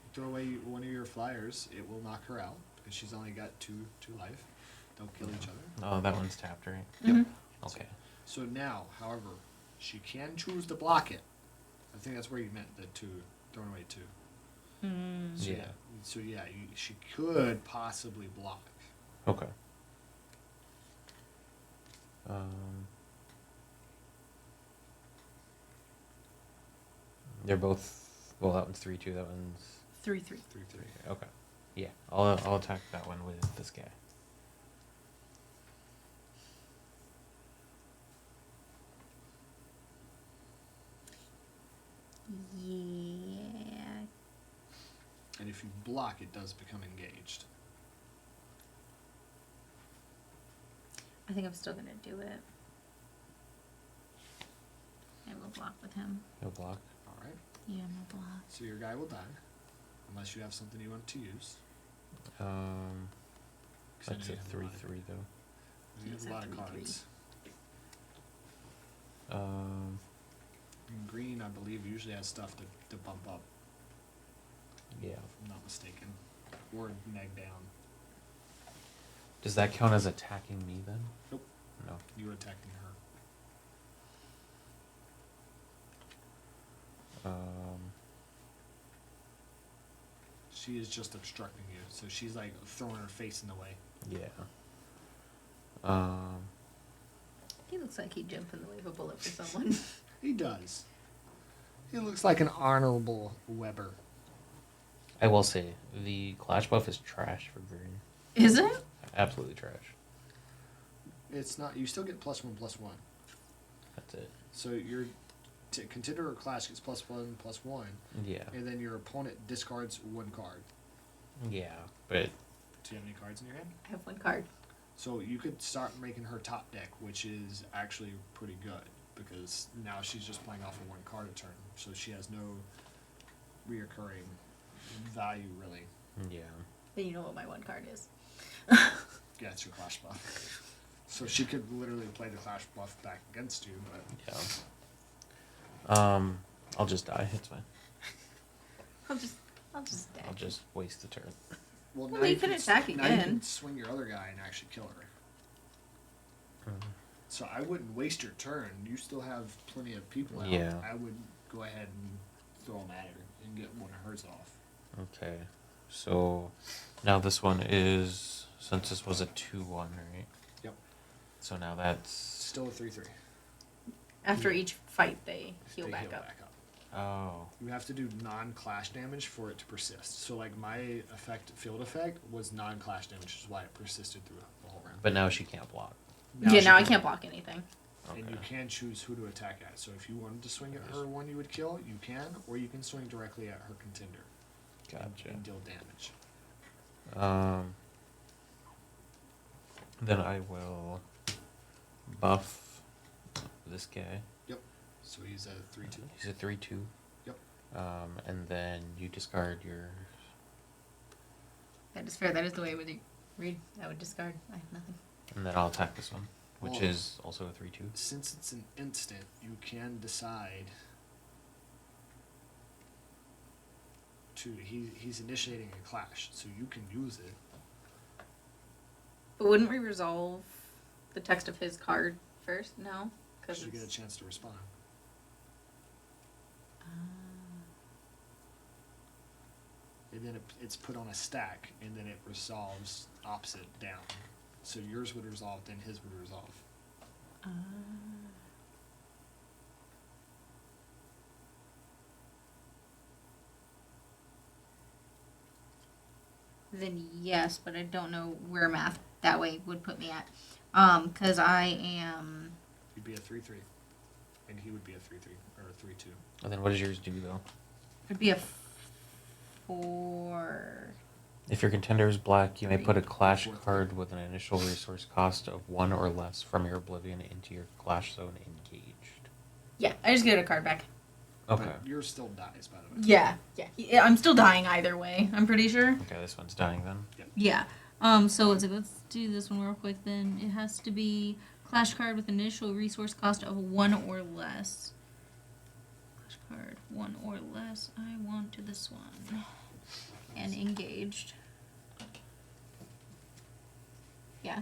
You throw away one of your flyers, it will knock her out because she's only got 2 life. Don't kill each other. Oh, that one's tapped, right? Mhm. Okay. So now, however, she can choose to block it. I think that's where you meant the 2, throwing away 2. Mm. So, Yeah. So yeah, she could possibly block. Okay. They're both. Well, that one's 3/2. That one's 3/3. 3/3. okay. Yeah, I'll attack that one with this guy. Yeah. And if you block, it does become engaged. I think I'm still gonna do it. I will block with him. No block. All right. Yeah, I'm gonna block. So your guy will die, unless you have something you want to use. 'Cause I know That's you a have 3/3 though. You Yes, have a lot of 3/3. cards. Um, And green, I believe, usually has stuff to bump up, yeah. if I'm not mistaken, or neg down. Does that count as attacking me then? Nope. No. You were attacking her. She is just obstructing you, so she's like throwing her face in the way. Yeah. He looks like he'd jump in the way of a bullet for someone. He does. He looks like an honorable Weber. I will say the clash buff is trash for green. Is it? Absolutely trash. It's not. You still get +1/+1. That's it. So your contender or clash gets +1/+1, Yeah. and then your opponent discards 1 card. Yeah, but Do you have any cards in your hand? I have 1 card. So you could start making her top deck, which is actually pretty good because now she's just playing off of 1 card a turn, so she has no reoccurring value really. yeah. But you know what my 1 card is. Yeah, it's your clash buff. So she could literally play the clash buff back against you, but Yeah. I'll just die. It's fine. I'll just deck. I'll just waste the turn. well, Well, now you can attack now you can again. swing your other guy and actually kill her. Mhm. So I wouldn't waste your turn. You still have plenty of people out. Yeah. I would go ahead and throw them at her and get one of hers off. Okay. So now this one is, since this was a 2/1, right? Yep. So now that's Still a 3/3. After each fight, they heal They back up. oh You have to do non-clash damage for it to persist. So like my field effect was non-clash damage, which is why it persisted through the whole round. but now she can't block. Yeah, she now I can- can't block anything. And you Okay. can choose who to attack at. So if you wanted to swing at her one you would kill, you can, or you can swing directly at her contender Gotcha. and deal damage. Then I will buff this guy. So he's a 3/2. He's a 3/2. Yep. And then you discard your. That is fair. That is the way it would read. I would discard. I have nothing. And then I'll attack this one, which Well, is also a 3/2. Since it's an instant, you can decide to he's initiating a clash, so you can use it. But wouldn't we resolve the text of his card first? No, because You get a chance to respond. And then it's put on a stack, and then it resolves opposite down. So yours would resolve, then his would resolve. Then yes, but I don't know where math that way would put me at. Because I am. You'd be a 3-3, and he would be a 3-3 or a 3-2. And then what does yours do though? It'd be a 4. If your contender is black, you may put a clash 4-3. card with an initial resource cost of 1 or less from your Oblivion into your clash zone engaged. Yeah, I just get a card back. Okay. But yours still dies, by the way. Yeah. I'm still dying either way. I'm pretty sure. Okay, this one's dying then. Yeah. So let's do this one real quick. Then it has to be clash card with initial resource cost of 1 or less. Clash card 1 or less. I want to this one. And engaged. Yeah.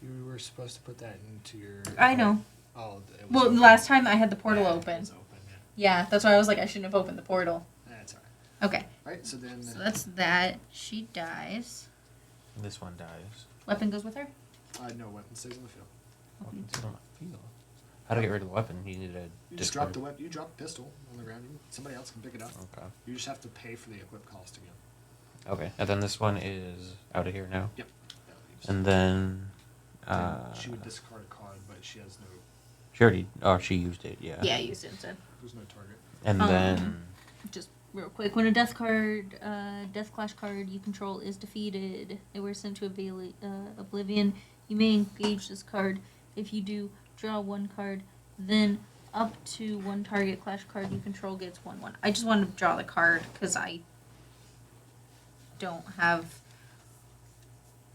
You were supposed to put that into your. I know. Oh, it was Well, open. last time I had the portal Yeah, open. It was open, yeah. Yeah, that's why I was like, I shouldn't have opened the portal. That's alright. Okay. Alright, so then. So that's that. She dies. And this one dies. Weapon goes with her. No, weapon stays on the field. Weapons on the field. How to get rid of the weapon? You need to You just drop the weapon. You drop the pistol on the ground. Somebody else can pick it up. Okay. You just have to pay for the equip cost again. Okay. And then this one is out of here now. Yep. That leaves. And then. Then she would discard a card, but she has no. She already. Oh, she used it. Yeah. Yeah, I used it instead. There's no target. And then. Just real quick, when a death clash card you control is defeated, it was sent to Oblivion. You may engage this card. If you do, draw 1 card. Then up to 1 target clash card you control gets 1/1. I just wanted to draw the card because I don't have.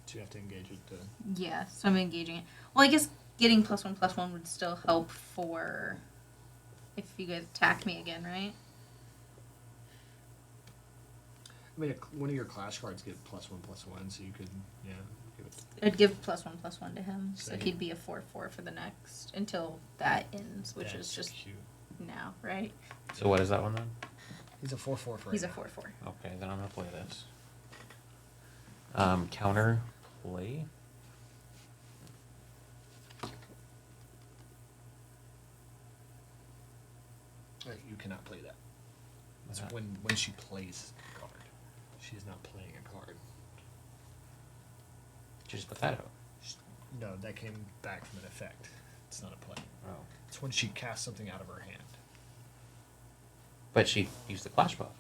So you have to engage it to. Yeah, so I'm engaging it. Well, I guess getting +1/+1 would still help for if you guys attack me again, right? I mean, one of your clash cards get +1/+1, so you could, yeah, give it. I'd give +1/+1 to him, so Same. he'd be a 4/4 for the next until that ends, which That's is just cute. now, right? So what is that one then? He's a 4/4 for He's a right now. 4/4. Okay, then I'm gonna play this. Counter play. You cannot play that. That's Okay. when she plays a card. She's not playing a card. Just put that out. No, that came back from an effect. It's not a play. Oh. It's when she casts something out of her hand. But she used the clash buff.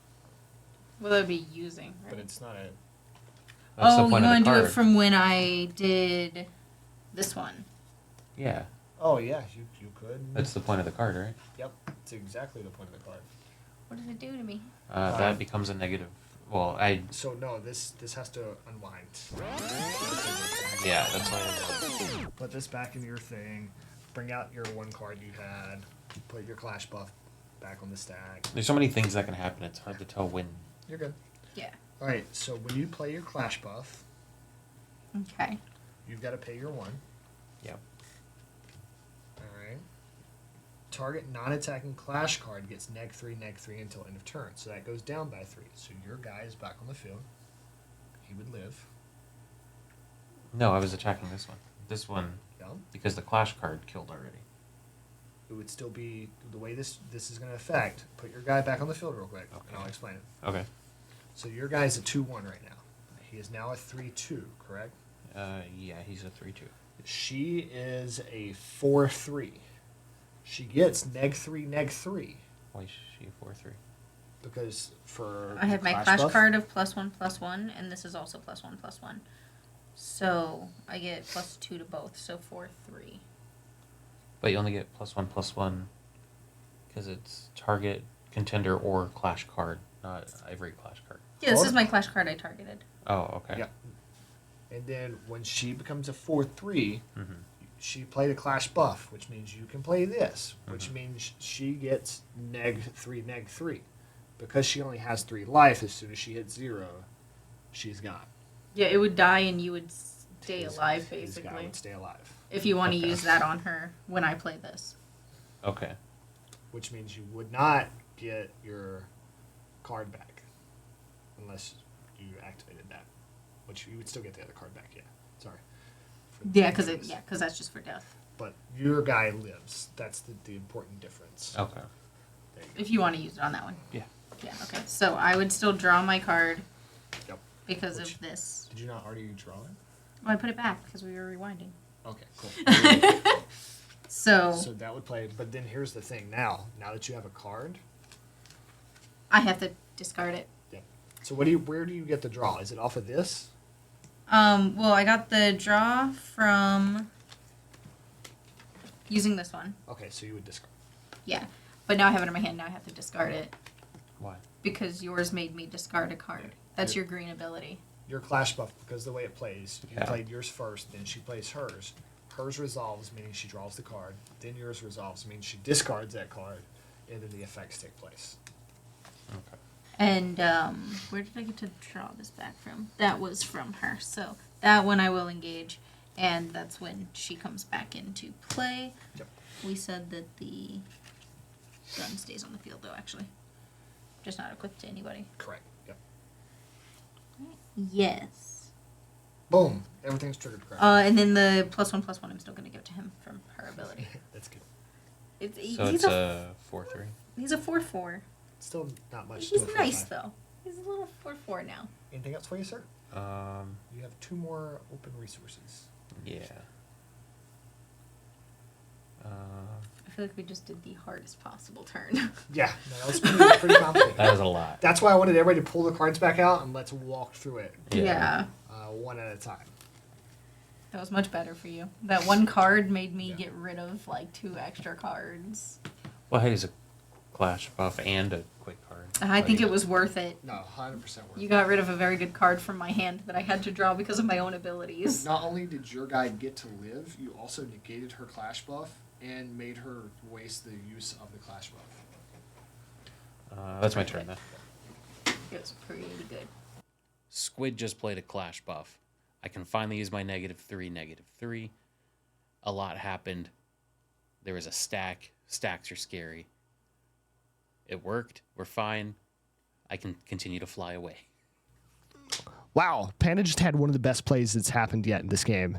Well, that would be using, right? But it's not a. That's oh, the you point of want the to do card. it from when I did this one? Yeah, Oh yeah, you could. that's the point of the card, right? Yep, it's exactly the point of the card. What does it do to me? That becomes a negative. Well, So no, this has to unwind. yeah, that's why. Put this back in your thing. Bring out your 1 card you had. Put your clash buff back on the stack. There's so many things that can happen. It's hard to tell when. You're good. Yeah. All right. So when you play your clash buff, Okay. you've got to pay your 1. Yep. All right. Target non-attacking clash card gets -3/-3 until end of turn. So that goes down by 3. So your guy is back on the field. He would live. No, I was attacking this one. This one Yeah. because the clash card killed already. It would still be the way this is going to affect. Put your guy back on the field real quick, Okay. and I'll explain it. Okay. So your guy's a 2-1 right now. He is now a 3-2, correct? Yeah, he's a 3/2. She is a 4-3. She gets -3/-3 Why is she a 4/3? because for I have my clash clash buff, card of +1/+1, and this is also +1/+1. So I get +2 to both, so 4/3. But you only get +1/+1 because it's target, contender, or clash card, not every clash card. Yeah, this Hold is on. my clash card I targeted. Oh, okay. Yeah. And then when she becomes a 4-3, Mm-hmm. she played a clash buff, which means you can play this, which Mhm. means she gets -3/-3. Because she only has 3 life, as soon as she hits 0, she's gone. Yeah, it would die and you would stay His- alive, his guy basically. would stay alive, If you want to Okay. use that on her when I play this. Okay. which means you would not get your card back unless you activated that, which you would still get the other card back. Yeah, sorry. For the Yeah, because damage. that's just for death. But your guy lives. That's the important difference. Okay. There you If you want to use it on that one. Yeah. Yeah. Okay. So I would still draw my card go. Yep. because Which- of this. Did you not already draw it? Oh, I put it back because we were rewinding. Okay, cool. So So that would play. But then here's the thing. Now that you have a card, I have to discard it. yeah. So where do you get the draw? Is it off of this? Well, I got the draw from using this one. Okay, so you would discard. Yeah. But now I have it in my hand. Now I have to discard it Why? because yours made me discard a card. That's your green ability. Your clash buff, because the way it plays, you Yeah. played yours first, then she plays hers. Hers resolves, meaning she draws the card. Then yours resolves, means she discards that card, and then the effects take place. Okay. And where did I get to draw this back from? That was from her. So that one I will engage, and that's when she comes back into play. Yep. We said that the gun stays on the field, though, actually. Just not equipped to anybody. Correct. Yep. Yes. Boom. Everything's triggered correct. And then the +1/+1 I'm still going to give to him from her ability. That's good. He's So it's a 4/3. He's a 4/4. Still not much. He's to a nice, 4/5. though. He's a little 4/4 now. Anything else for you, sir? Um. You have 2 more open resources. Yeah. I feel like we just did the hardest possible turn. Yeah, no, that was pretty complicated. That was a lot. That's why I wanted everybody to pull the cards back out and let's walk through it Yeah. one at a time. That was much better for you. That one card made me get rid of like 2 extra cards. Well, hey, it's a clash buff and a quick card. I think it was worth it. No, 100% worth You it. got rid of a very good card from my hand that I had to draw because of my own abilities. Not only did your guy get to live, you also negated her clash buff and made her waste the use of the clash buff. That's my turn then. It was pretty good. Squid just played a clash buff. I can finally use my -3/-3. A lot happened. There was a stack. Stacks are scary. It worked. We're fine. I can continue to fly away. Wow, Panda just had one of the best plays that's happened yet in this game.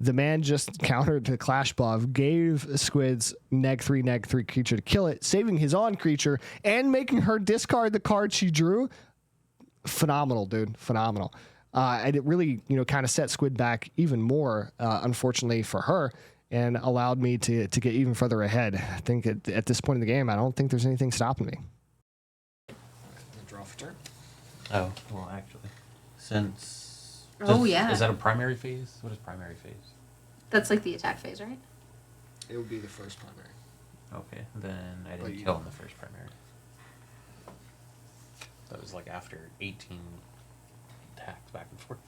The man just countered the clash buff, gave Squid's -3/-3 creature to kill it, saving his own creature, and making her discard the card she drew. Phenomenal, dude. Phenomenal. And it really, kind of set Squid back even more, unfortunately for her, and allowed me to get even further ahead. I think at this point in the game, I don't think there's anything stopping me. Draw for turn. Oh, well, actually, since. Oh, yeah. Is that a primary phase? What is primary phase? That's like the attack phase, right? It would be the first primary. Okay, then I But didn't you- kill in the first primary. That was like after 18 attacks back and forth.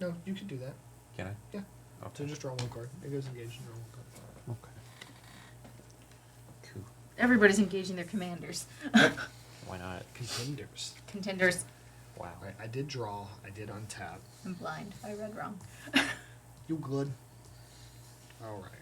No, you could do that. Can I? Yeah. So Okay. just draw one card. It goes engaged and draw one card. Okay. Cool. Everybody's engaging their commanders. Why not? Contenders. Contenders. Wow. All right, I did draw. I did untap. I'm blind. I read wrong. You good? All right.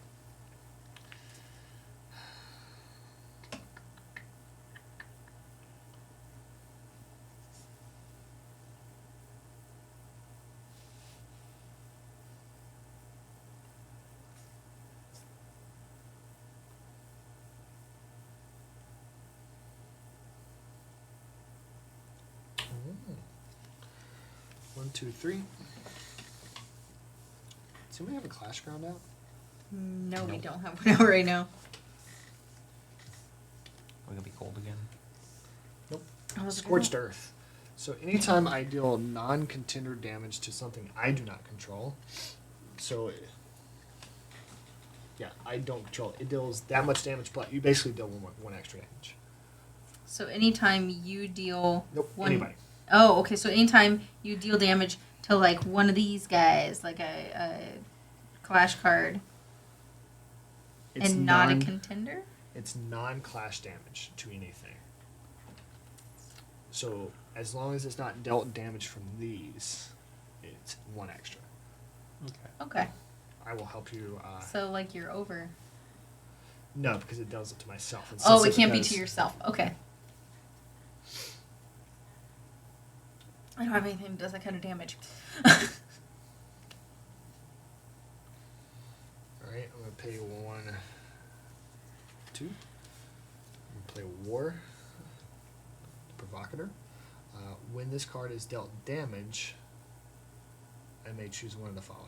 One, two, three. Does anybody have a clash ground out? No, we Nope. don't have one out right now. We're gonna be cold again. Nope. Oh, was it Scorched cold? Earth. So anytime I deal non-contender damage to something I do not control, so yeah, I don't control it. It deals that much damage, but you basically deal one extra damage. So anytime you deal Nope. one. Anybody. Oh, okay. So anytime you deal damage to like one of these guys, like a clash card, It's and not a non- contender. It's non-clash damage to anything. So as long as it's not dealt damage from these, it's one extra. Okay. Okay. I will help you. So like you're over. No, because it deals it to myself. And Oh, since it can't be does- to yourself. Okay. I don't have anything that does that kind of damage. pay 1, 2. Play War. Provocateur. When this card is dealt damage, I may choose one of the following.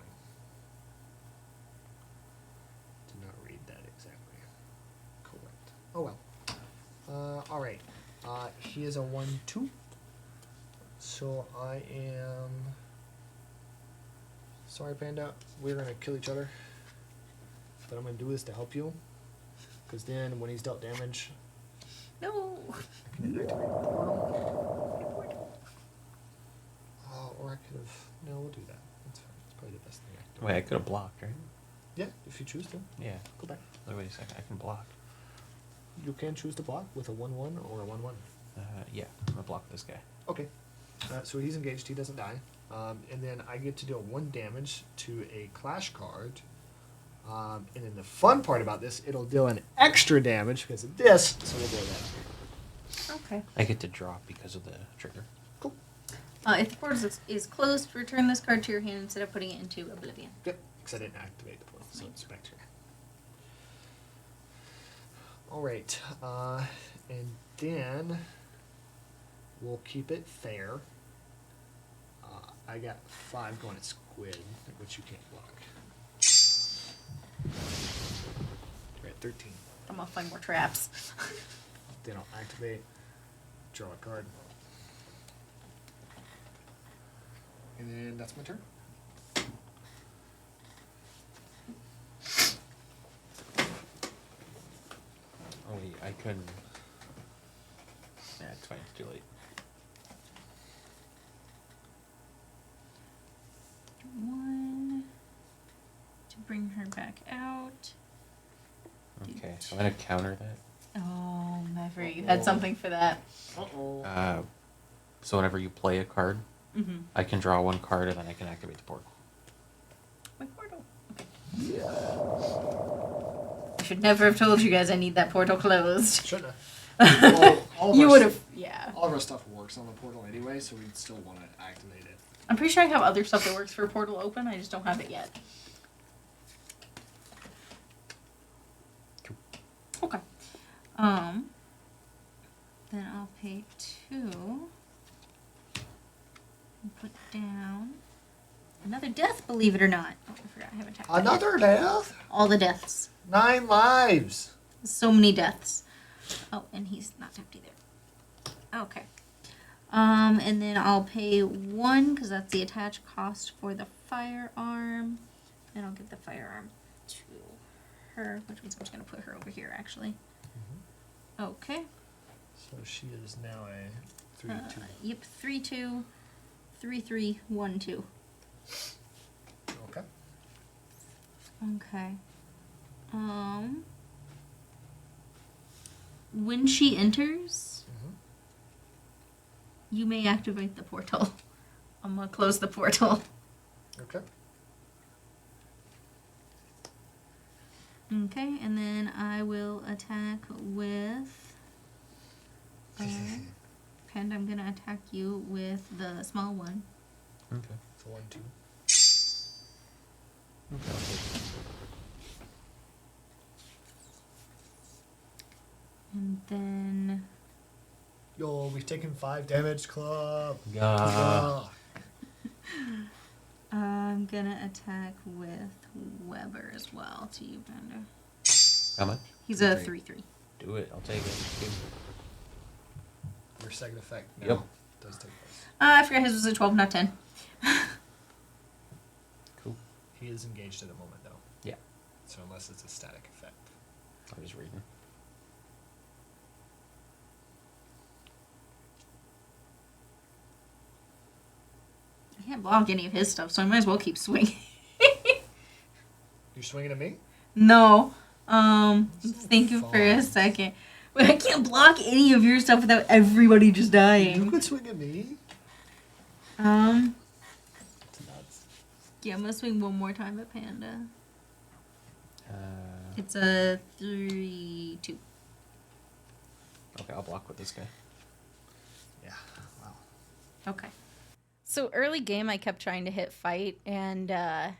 Did not read that exactly. Correct. Oh well. Alright. He is a 1/2. So I am. Sorry, Panda. We're going to kill each other. But I'm going to do this to help you. Because then when he's dealt damage, No. I can activate the portal. Or I could have. No, we'll do that. That's fine. That's probably the best thing I can do. Wait, I could have blocked, right? Yeah, if you choose to. Yeah. Go back. Oh, wait a second. I can block. You can choose to block with a 1/1 or a 1/1. Yeah. I'm gonna block this guy. Okay. So he's engaged. He doesn't die. And then I get to deal 1 damage to a clash card. And then the fun part about this, it'll deal an extra damage because of this. So we'll do that. Okay. I get to draw because of the trigger. Cool. If the portal is closed, return this card to your hand instead of putting it into Oblivion. Yep. Because I didn't activate the portal, so it's back to your hand. All right. And then we'll keep it fair. I got 5 going at Squid, which you can't block. We're at 13. I'm gonna find more traps. Then I'll activate, draw a card. And then that's my turn. Oh wait, I couldn't. Yeah, it's fine. It's too late. One to bring her back out. Okay, so I'm gonna counter that. Oh, Maverick, you had something for that. Uh-oh. So whenever you play a card, Mm-hmm. I can draw 1 card and then I can activate the portal. My portal. Okay. I should never have told you guys I need that portal closed. Shouldn't have. All of You our would s- have, yeah. All of our stuff works on the portal anyway, so we'd still want to activate it. I'm pretty sure I have other stuff that works for portal open. I just don't have it yet. Okay. Then I'll pay 2. And put down another death, believe it or not. Oh, I forgot I haven't tapped that yet. Another death? All the deaths. 9 lives. So many deaths. Oh, and he's not tapped either. Okay. And then I'll pay 1 because that's the attached cost for the firearm. And I'll give the firearm to her, which means I'm just going to put her over here, actually. Okay. So she is now a 3/2. Yep, 3/2, 3/3, 1/2. Okay. Okay. When she enters, you may activate the portal. I'm gonna close the portal. Okay. Okay, and then I will attack with. Panda, I'm gonna attack you with the small one. Okay. So 1, 2. Okay, I'll take it. And then. Yo, we've taken 5 damage, club. Yeah. I'm gonna attack with Weber as well to you, Panda. How much? He's a 3/3. 3/3. Do it. I'll take it. Your second effect now Yep. does take place. I forgot his was a 12, not 10. Cool. He is engaged at the moment, though. Yeah. So unless it's a static effect. I was reading. I can't block any of his stuff, so I might as well keep swinging. You're swinging at me? No. So Thinking for a fun. second. But I can't block any of your stuff without everybody just You dying. could swing at me. It's nuts. Yeah, I'm gonna swing one more time at Panda. Uh, It's a 3/2. okay, I'll block with this guy. Yeah. Wow. Okay. So early game, I kept trying to hit fight, and I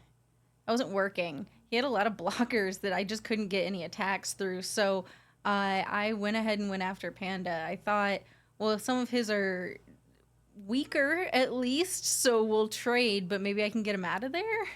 wasn't working. he had a lot of blockers that I just couldn't get any attacks through. So I went ahead and went after Panda. I thought, well, some of his are weaker at least, so we'll trade, but maybe I can get him out of there.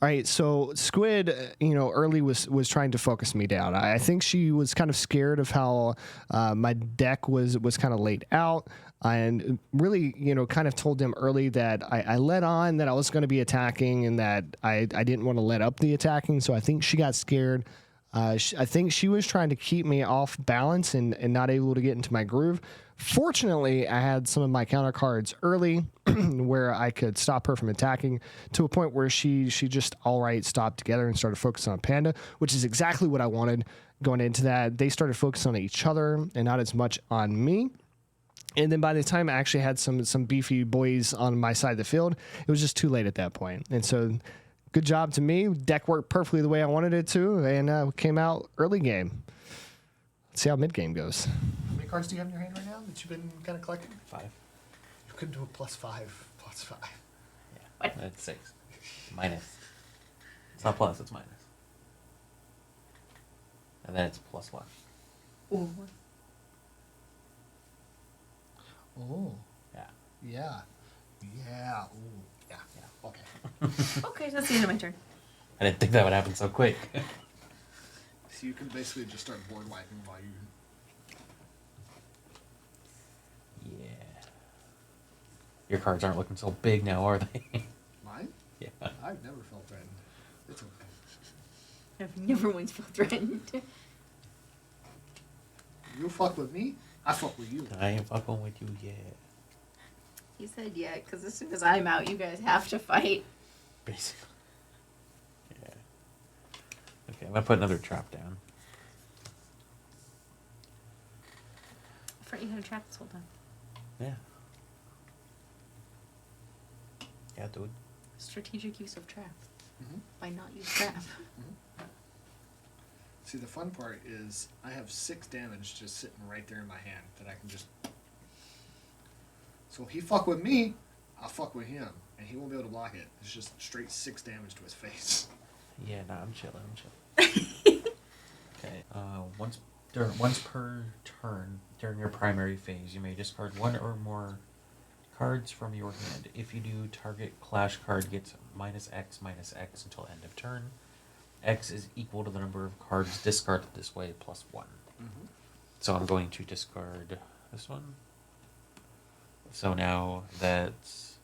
All right, so Squid, early was trying to focus me down. I think she was kind of scared of how my deck was kind of laid out, and really, kind of told him early that I let on that I was going to be attacking and that I didn't want to let up the attacking. So I think she got scared. I think she was trying to keep me off balance and not able to get into my groove. Fortunately, I had some of my counter cards early where I could stop her from attacking to a point where she just outright stopped together and started focusing on Panda, which is exactly what I wanted going into that. They started focusing on each other and not as much on me. And then by the time I actually had some beefy boys on my side of the field, it was just too late at that point. And so good job to me. Deck worked perfectly the way I wanted it to, and came out early game. Let's see how mid game goes. How many cards do you have in your hand right now that you've been kind of collecting? 5. You could do a +5. Yeah. That's 6. Minus. It's not plus, it's minus. And then it's +1. Ooh. Oh, Yeah. yeah. Yeah. Ooh, yeah. Okay. Okay, that's the end of my turn. I didn't think that would happen so quick. So you can basically just start board wiping while you. Yeah. Your cards aren't looking so big now, are they? Mine? Yeah. I've never felt threatened. It's okay. I've never once felt threatened. You fuck with me, I fuck with you. I ain't fucking with you yet. He said yeah, because as soon as I'm out, you guys have to fight. Basically. Yeah. Okay, I'm gonna put another trap down. I thought you had a trap this whole time. Yeah. Yeah, dude. Strategic use of trap. Mhm. Why not use trap? See, the fun part is I have 6 damage just sitting right there in my hand that I can just. So if he fuck with me, I'll fuck with him, and he won't be able to block it. It's just straight 6 damage to his face. Yeah, nah, I'm chilling. Okay. Once per turn during your primary phase, you may discard 1 or more cards from your hand. If you do, target clash card gets -X until end of turn. X is equal to the number of cards discarded this way plus 1. Mm-hmm. So I'm going to discard this one. So now that's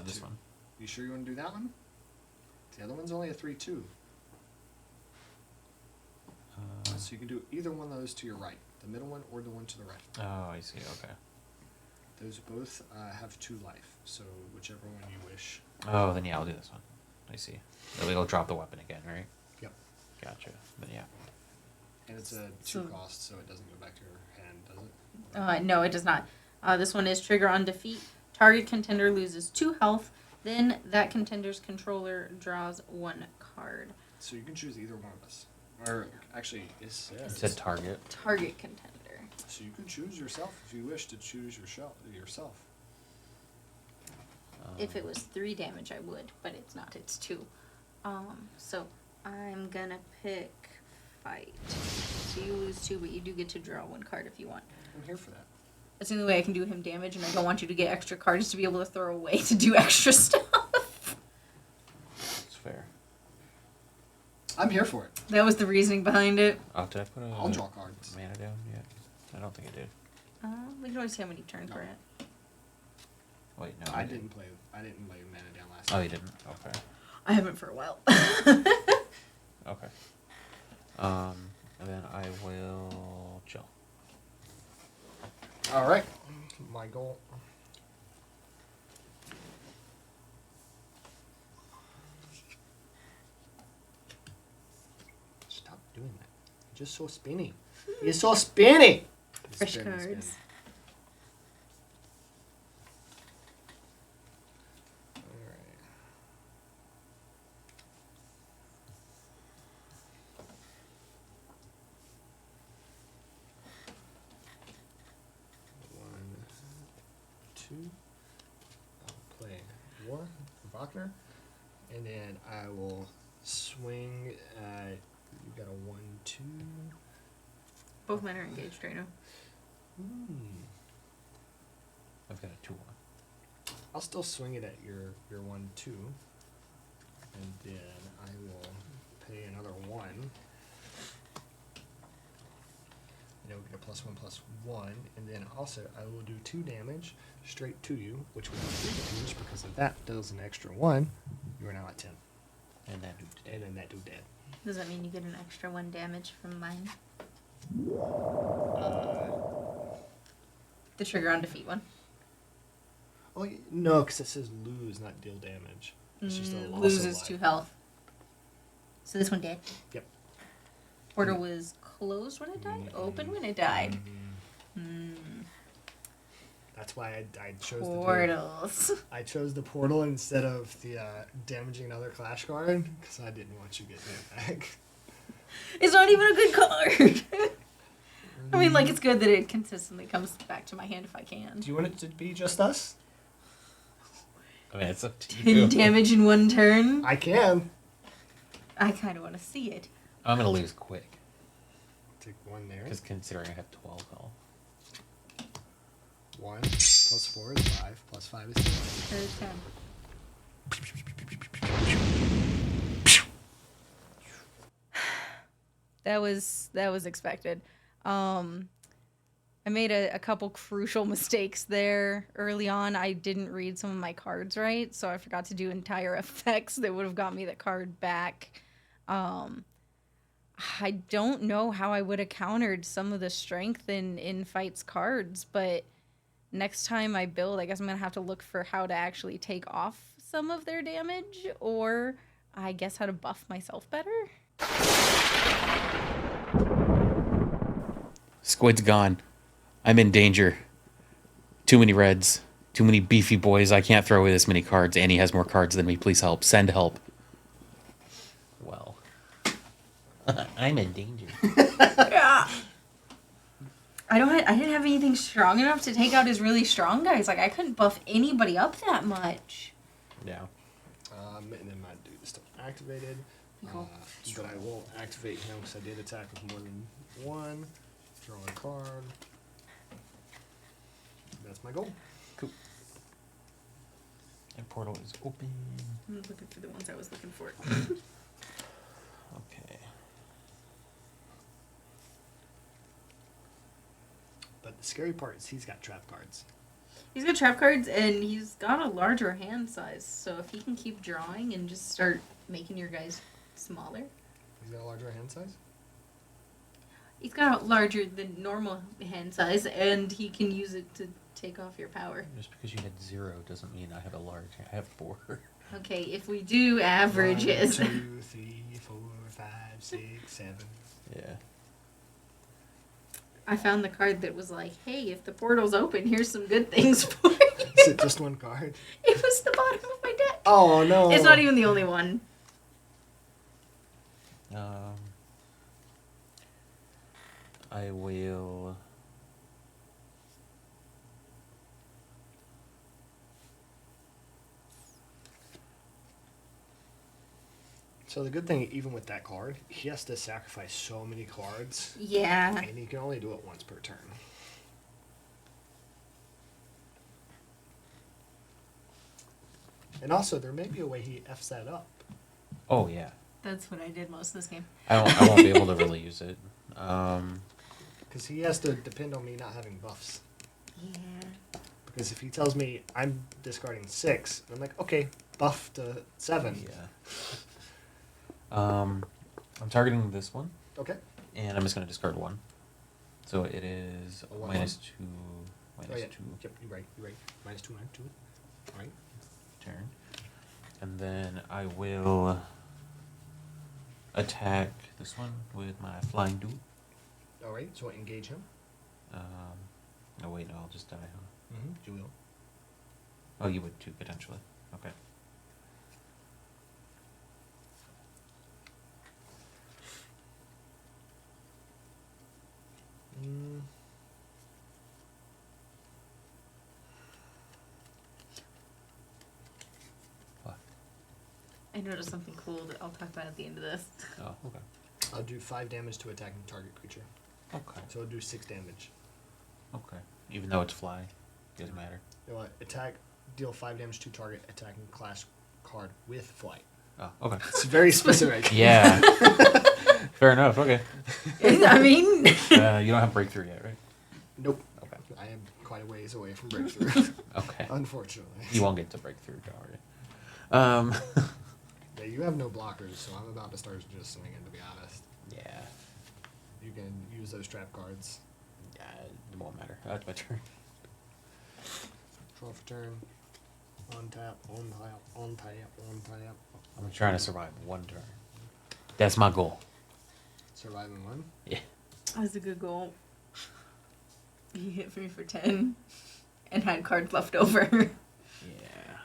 this 2. one. You sure you want to do that one? The other one's only a 3/2. So you can do either one of those to your right, the middle one or the one to the right. Oh, I see. Okay. Those both have 2 life, so whichever one you wish. Oh, then yeah, I'll do this one. I see. Then it'll drop the weapon again, right? Yep. Gotcha. Then yeah. And it's a 2 So- cost, so it doesn't go back to your hand, does it? No, it does not. This one is trigger on defeat. Target contender loses 2 health. Then that contender's controller draws 1 card. So you can choose either one of us. Or actually, it says. It said target. Target contender. So you can choose yourself if you wish to choose yourself. If it was 3 damage, I would, but it's not. It's 2. So I'm gonna pick fight. So you lose 2, but you do get to draw 1 card if you want. I'm here for that. That's the only way I can do him damage, and I don't want you to get extra cards to be able to throw away to do extra stuff. It's fair. I'm here for it. That was the reasoning behind it. Oh, did I put a I'll draw cards. mana down yet? I don't think I did. We can always see how many turns No. we're at. Wait, no. I didn't lay mana down last Oh, time. you didn't? Okay. I haven't for a while. Okay. And then I will chill. All right. My goal. Stop doing that. You're just so spinny. You're so spinny. Fresh Spin, cards. spin. All right. One, 2. I'll play War for Wagner, and then I will swing. You got a 1-2. Both men are engaged right now. I've got a 2-1. I'll still swing it at your 1-2, and then I will pay another 1. And we'll get a +1/+1, and then also I will do 2 damage straight to you, which will be 3 damage because if that does an extra 1, you are now at 10. And that dude's dead. And then that dude dead. Does that mean you get an extra 1 damage from mine? The trigger on defeat one. Oh no, because it says lose, not deal damage. It's just a loss of Loses life. 2 health. So this one dead. Yep. Portal was closed when it died? Open when it died? That's why I chose Portals. I chose the portal instead of the damaging another clash card because I didn't want you getting it back. It's not even a good card. I mean, like, it's good that it consistently comes back to my hand if I can. Do you want it to be just us? I mean, it's up to 10 you. damage in 1 turn. I can. I kind of want to see it. I'm going to lose quick. Take 1 there. Because considering I have 12 health. 1 plus 4 is 5 plus 5 is 10. There's 10. That was expected. I made a couple crucial mistakes there early on. I didn't read some of my cards right, so I forgot to do entire effects that would have got me the card back. I don't know how I would have countered some of the strength in Fight's cards, but next time I build, I guess I'm going to have to look for how to actually take off some of their damage, or I guess how to buff myself better. Squid's gone. I'm in danger. Too many reds. Too many beefy boys. I can't throw away this many cards. Annie has more cards than me. Please help. Send help. Well, I'm in danger. Yeah. I didn't have anything strong enough to take out his really strong guys. Like, I couldn't buff anybody up that much. Yeah. And then my dude is still activated. Cool. But I won't activate him because I did attack with more than 1. Draw a card. That's my goal. Cool. And portal is open. I'm looking for the ones I was looking for. Okay. But the scary part is he's got trap cards. He's got trap cards, and he's got a larger hand size. So if he can keep drawing and just start making your guys smaller. He's got a larger hand size? He's got a larger than normal hand size, and he can use it to take off your power. Just because you had 0 doesn't mean I have a large. I have 4. Okay, if we do averages. 1, 2, 3, 4, 5, 6, 7. Yeah. I found the card that was like, hey, if the portal's open, here's some good things for you. Is it just 1 card? It was the bottom of my deck. Oh no! It's not even the only one. I will. So the good thing, even with that card, he has to sacrifice so many cards, Yeah. and he can only do it once per turn. And also, there may be a way he f's that up. Oh yeah. That's what I did most of this game. I won't be able to really use it. Because he has to depend on me not having buffs. Yeah. Because if he tells me I'm discarding 6, I'm like, okay, buff to 7. Yeah. I'm targeting this one, Okay. and I'm just going to discard 1. So it is A 1/1. -2, Oh, yeah. 2 Yep, you're right. You're right. -2 to it. All right. turn. And then I will attack this one with my flying dude. All right. So engage him. Oh wait, no, I'll just die, huh? Mm-hmm. You will. Oh, you would too, potentially. Okay. Mm. Fuck. I noticed something cool that I'll talk about at the end of this. Oh, okay. I'll do 5 damage to attacking target creature. Okay. So I'll do 6 damage. Okay. Even though it's fly, doesn't matter. You know what? Attack, deal 5 damage to target attacking class card with flight. Oh, okay. It's very specific. Yeah. Fair enough. Okay. I mean, You don't have breakthrough yet, right? Nope. Okay. I am quite a ways away from breakthrough, Okay. unfortunately. You won't get to breakthrough, don't worry. Yeah, you have no blockers, so I'm about to start just swinging, to be honest. Yeah. You can use those trap cards. Yeah, it won't matter. That's my turn. Draw for turn. On tap, on tap, on tap, on tap. I'm trying to survive one turn. That's my goal. Surviving one. Yeah. that was a good goal. You hit me for 10 and had cards left over. Yeah.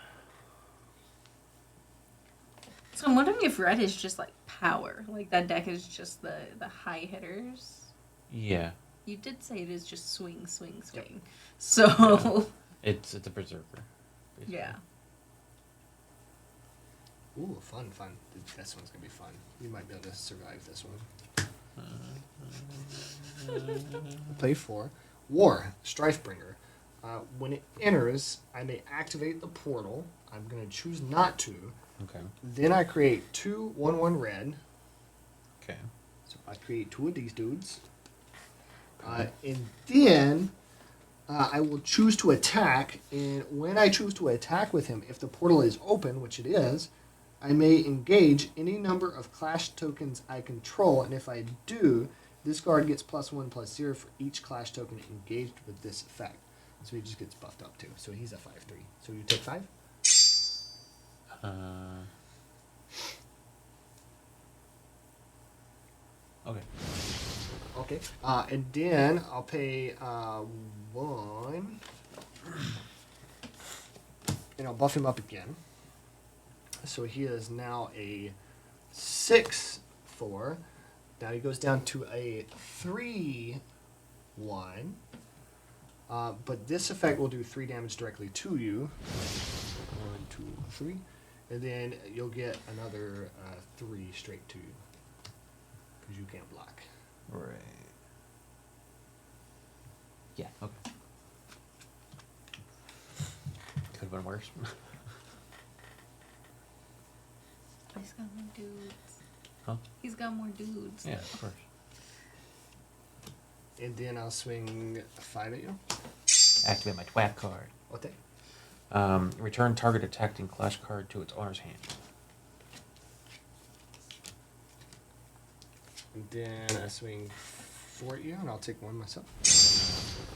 So I'm wondering if red is just like power. Like that deck is just the high hitters. Yeah. You did say it is just swing, swing, swing. So, It's a berserker. Basically. yeah. Ooh, fun. This one's gonna be fun. You might be able to survive this one. Play 4. War, Strifebringer. When it enters, I may activate the portal. I'm gonna choose not to. Okay. Then I create 2 1/1 red. Okay. So I create 2 of these dudes. And then I will choose to attack. And when I choose to attack with him, if the portal is open, which it is, I may engage any number of clash tokens I control. And if I do, this card gets +1/+0 for each clash token engaged with this effect. So he just gets buffed up too. So he's a 5/3. So you take 5? Okay. Okay. And then I'll pay 1. And I'll buff him up again. So he is now a 6/4. Now he goes down to a 3/1. But this effect will do 3 damage directly to you. 1, 2, 3. And then you'll get another 3 straight to you. Because you can't block. Right. Yeah. Okay. Could have been worse. He's got more dudes. Huh? He's got more dudes. Yeah, of course. And then I'll swing 5 at you. Activate my twat card. Okay. Return target attacking clash card to its owner's hand. And then I swing 4 at you, and I'll take 1 myself.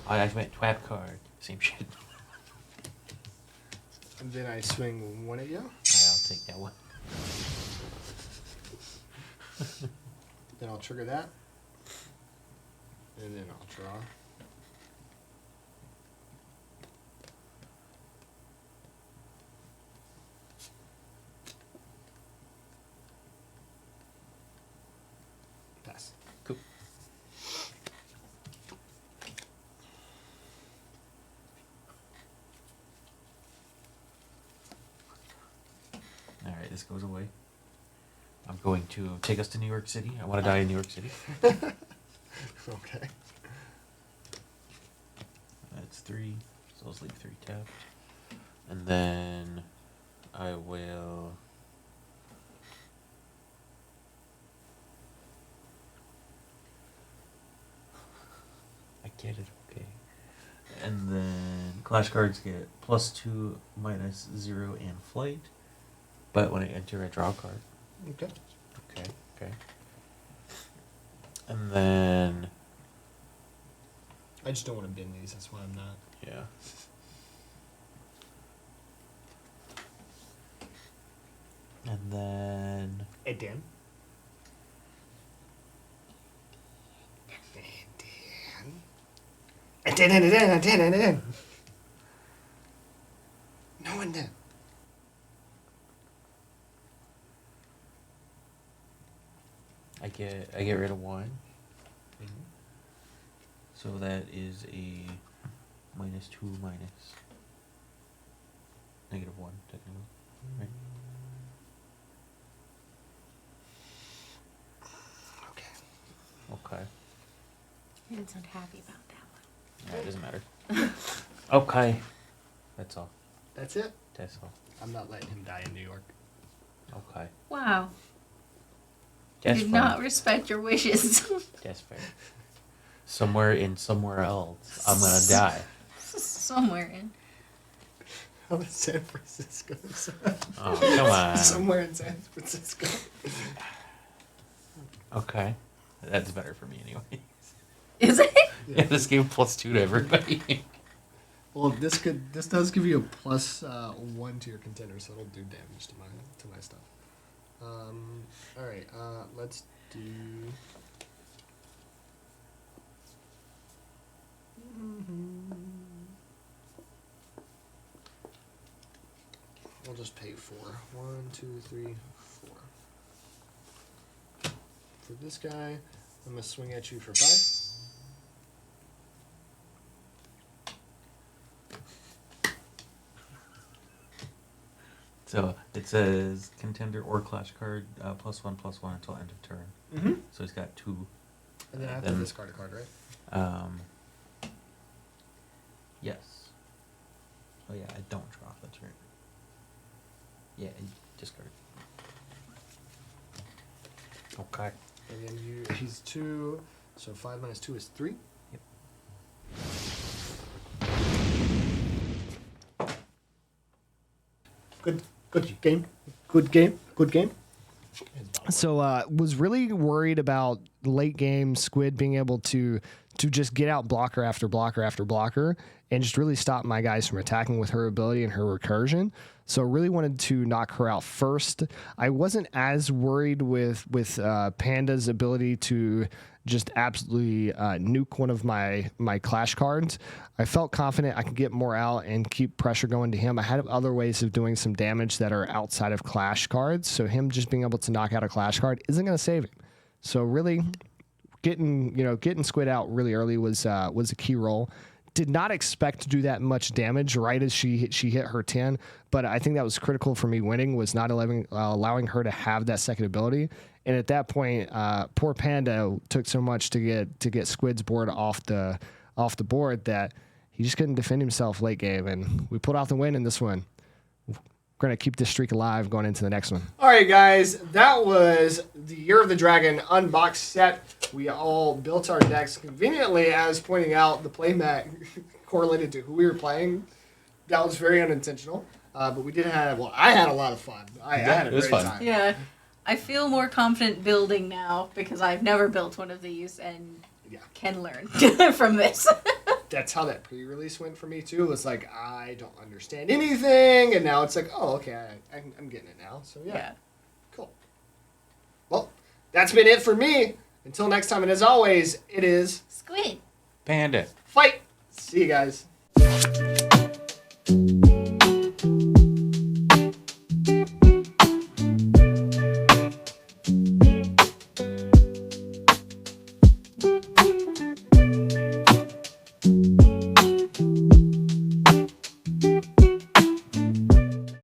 I activate twat card. Same shit. And then I swing 1 at you. I'll take that one. Then I'll trigger that. And then I'll draw. Pass. Cool. Alright, this goes away. I'm going to take us to New York City. I want to die in New York City. Okay. That's 3. So let's leave 3 tapped. And then I will... I get it, okay. And then clash cards get +2, -0, and flight. But when I enter, I draw a card. Okay. Okay. And then... I just don't want to bend these. That's why I'm not. Yeah. And then... Hey, Dan. Dan. No one did. I get rid of 1. So that is a -2 minus -1 technically. Right? Okay. I didn't sound happy about that one. Yeah, it doesn't matter. Okay. That's all. That's it. That's all. I'm not letting him die in New York. Okay. Wow. That's Did fine. not respect your wishes. That's fair. Somewhere else, I'm gonna die. Somewhere in. How about San Francisco? Oh, come on. Somewhere in San Francisco. Okay. That's better for me anyway. Is it? Yeah, this gave +2 to everybody. Well, this does give you a +1 to your contender, so it'll do damage to my stuff. All right. Let's do. We'll just pay 4. 1, 2, 3, 4. For this guy, I'm gonna swing at you for 5. So it says contender or clash card +1/+1 until end of turn. Mm-hmm. So he's got 2. And then I have to discard a card, right? Yes. Oh yeah, I don't draw. That's right. Yeah, discard. Okay. And then he's 2, so 5 minus 2 is 3. Yep. Good game. Good game. So was really worried about late game Squid being able to just get out blocker after blocker after blocker and just really stop my guys from attacking with her ability and her recursion. So really wanted to knock her out first. I wasn't as worried with Panda's ability to just absolutely nuke one of my clash cards. I felt confident I could get more out and keep pressure going to him. I had other ways of doing some damage that are outside of clash cards. So him just being able to knock out a clash card isn't going to save him. So really getting Squid out really early was a key role. Did not expect to do that much damage right as she hit her 10, but I think that was critical for me winning, was not allowing her to have that second ability. And at that point, poor Panda took so much to get Squid's board off the board that he just couldn't defend himself late game, and we pulled out the win in this one. We're gonna keep this streak alive going into the next one. All right, guys, that was the Year of the Dragon unboxed set. We all built our decks conveniently, as pointing out the playmat correlated to who we were playing. That was very unintentional, but we did have. Well, I had a lot of fun. I had a it was great fun. time. Yeah. I feel more confident building now because I've never built one of these and can learn from this. That's how that pre-release went for me too. It was like, I don't understand anything, and now it's like, oh, okay, I'm getting it now. So yeah, cool. Well, that's been it for me. Until next time, and as always, it is Squid. Panda. fight. See you guys.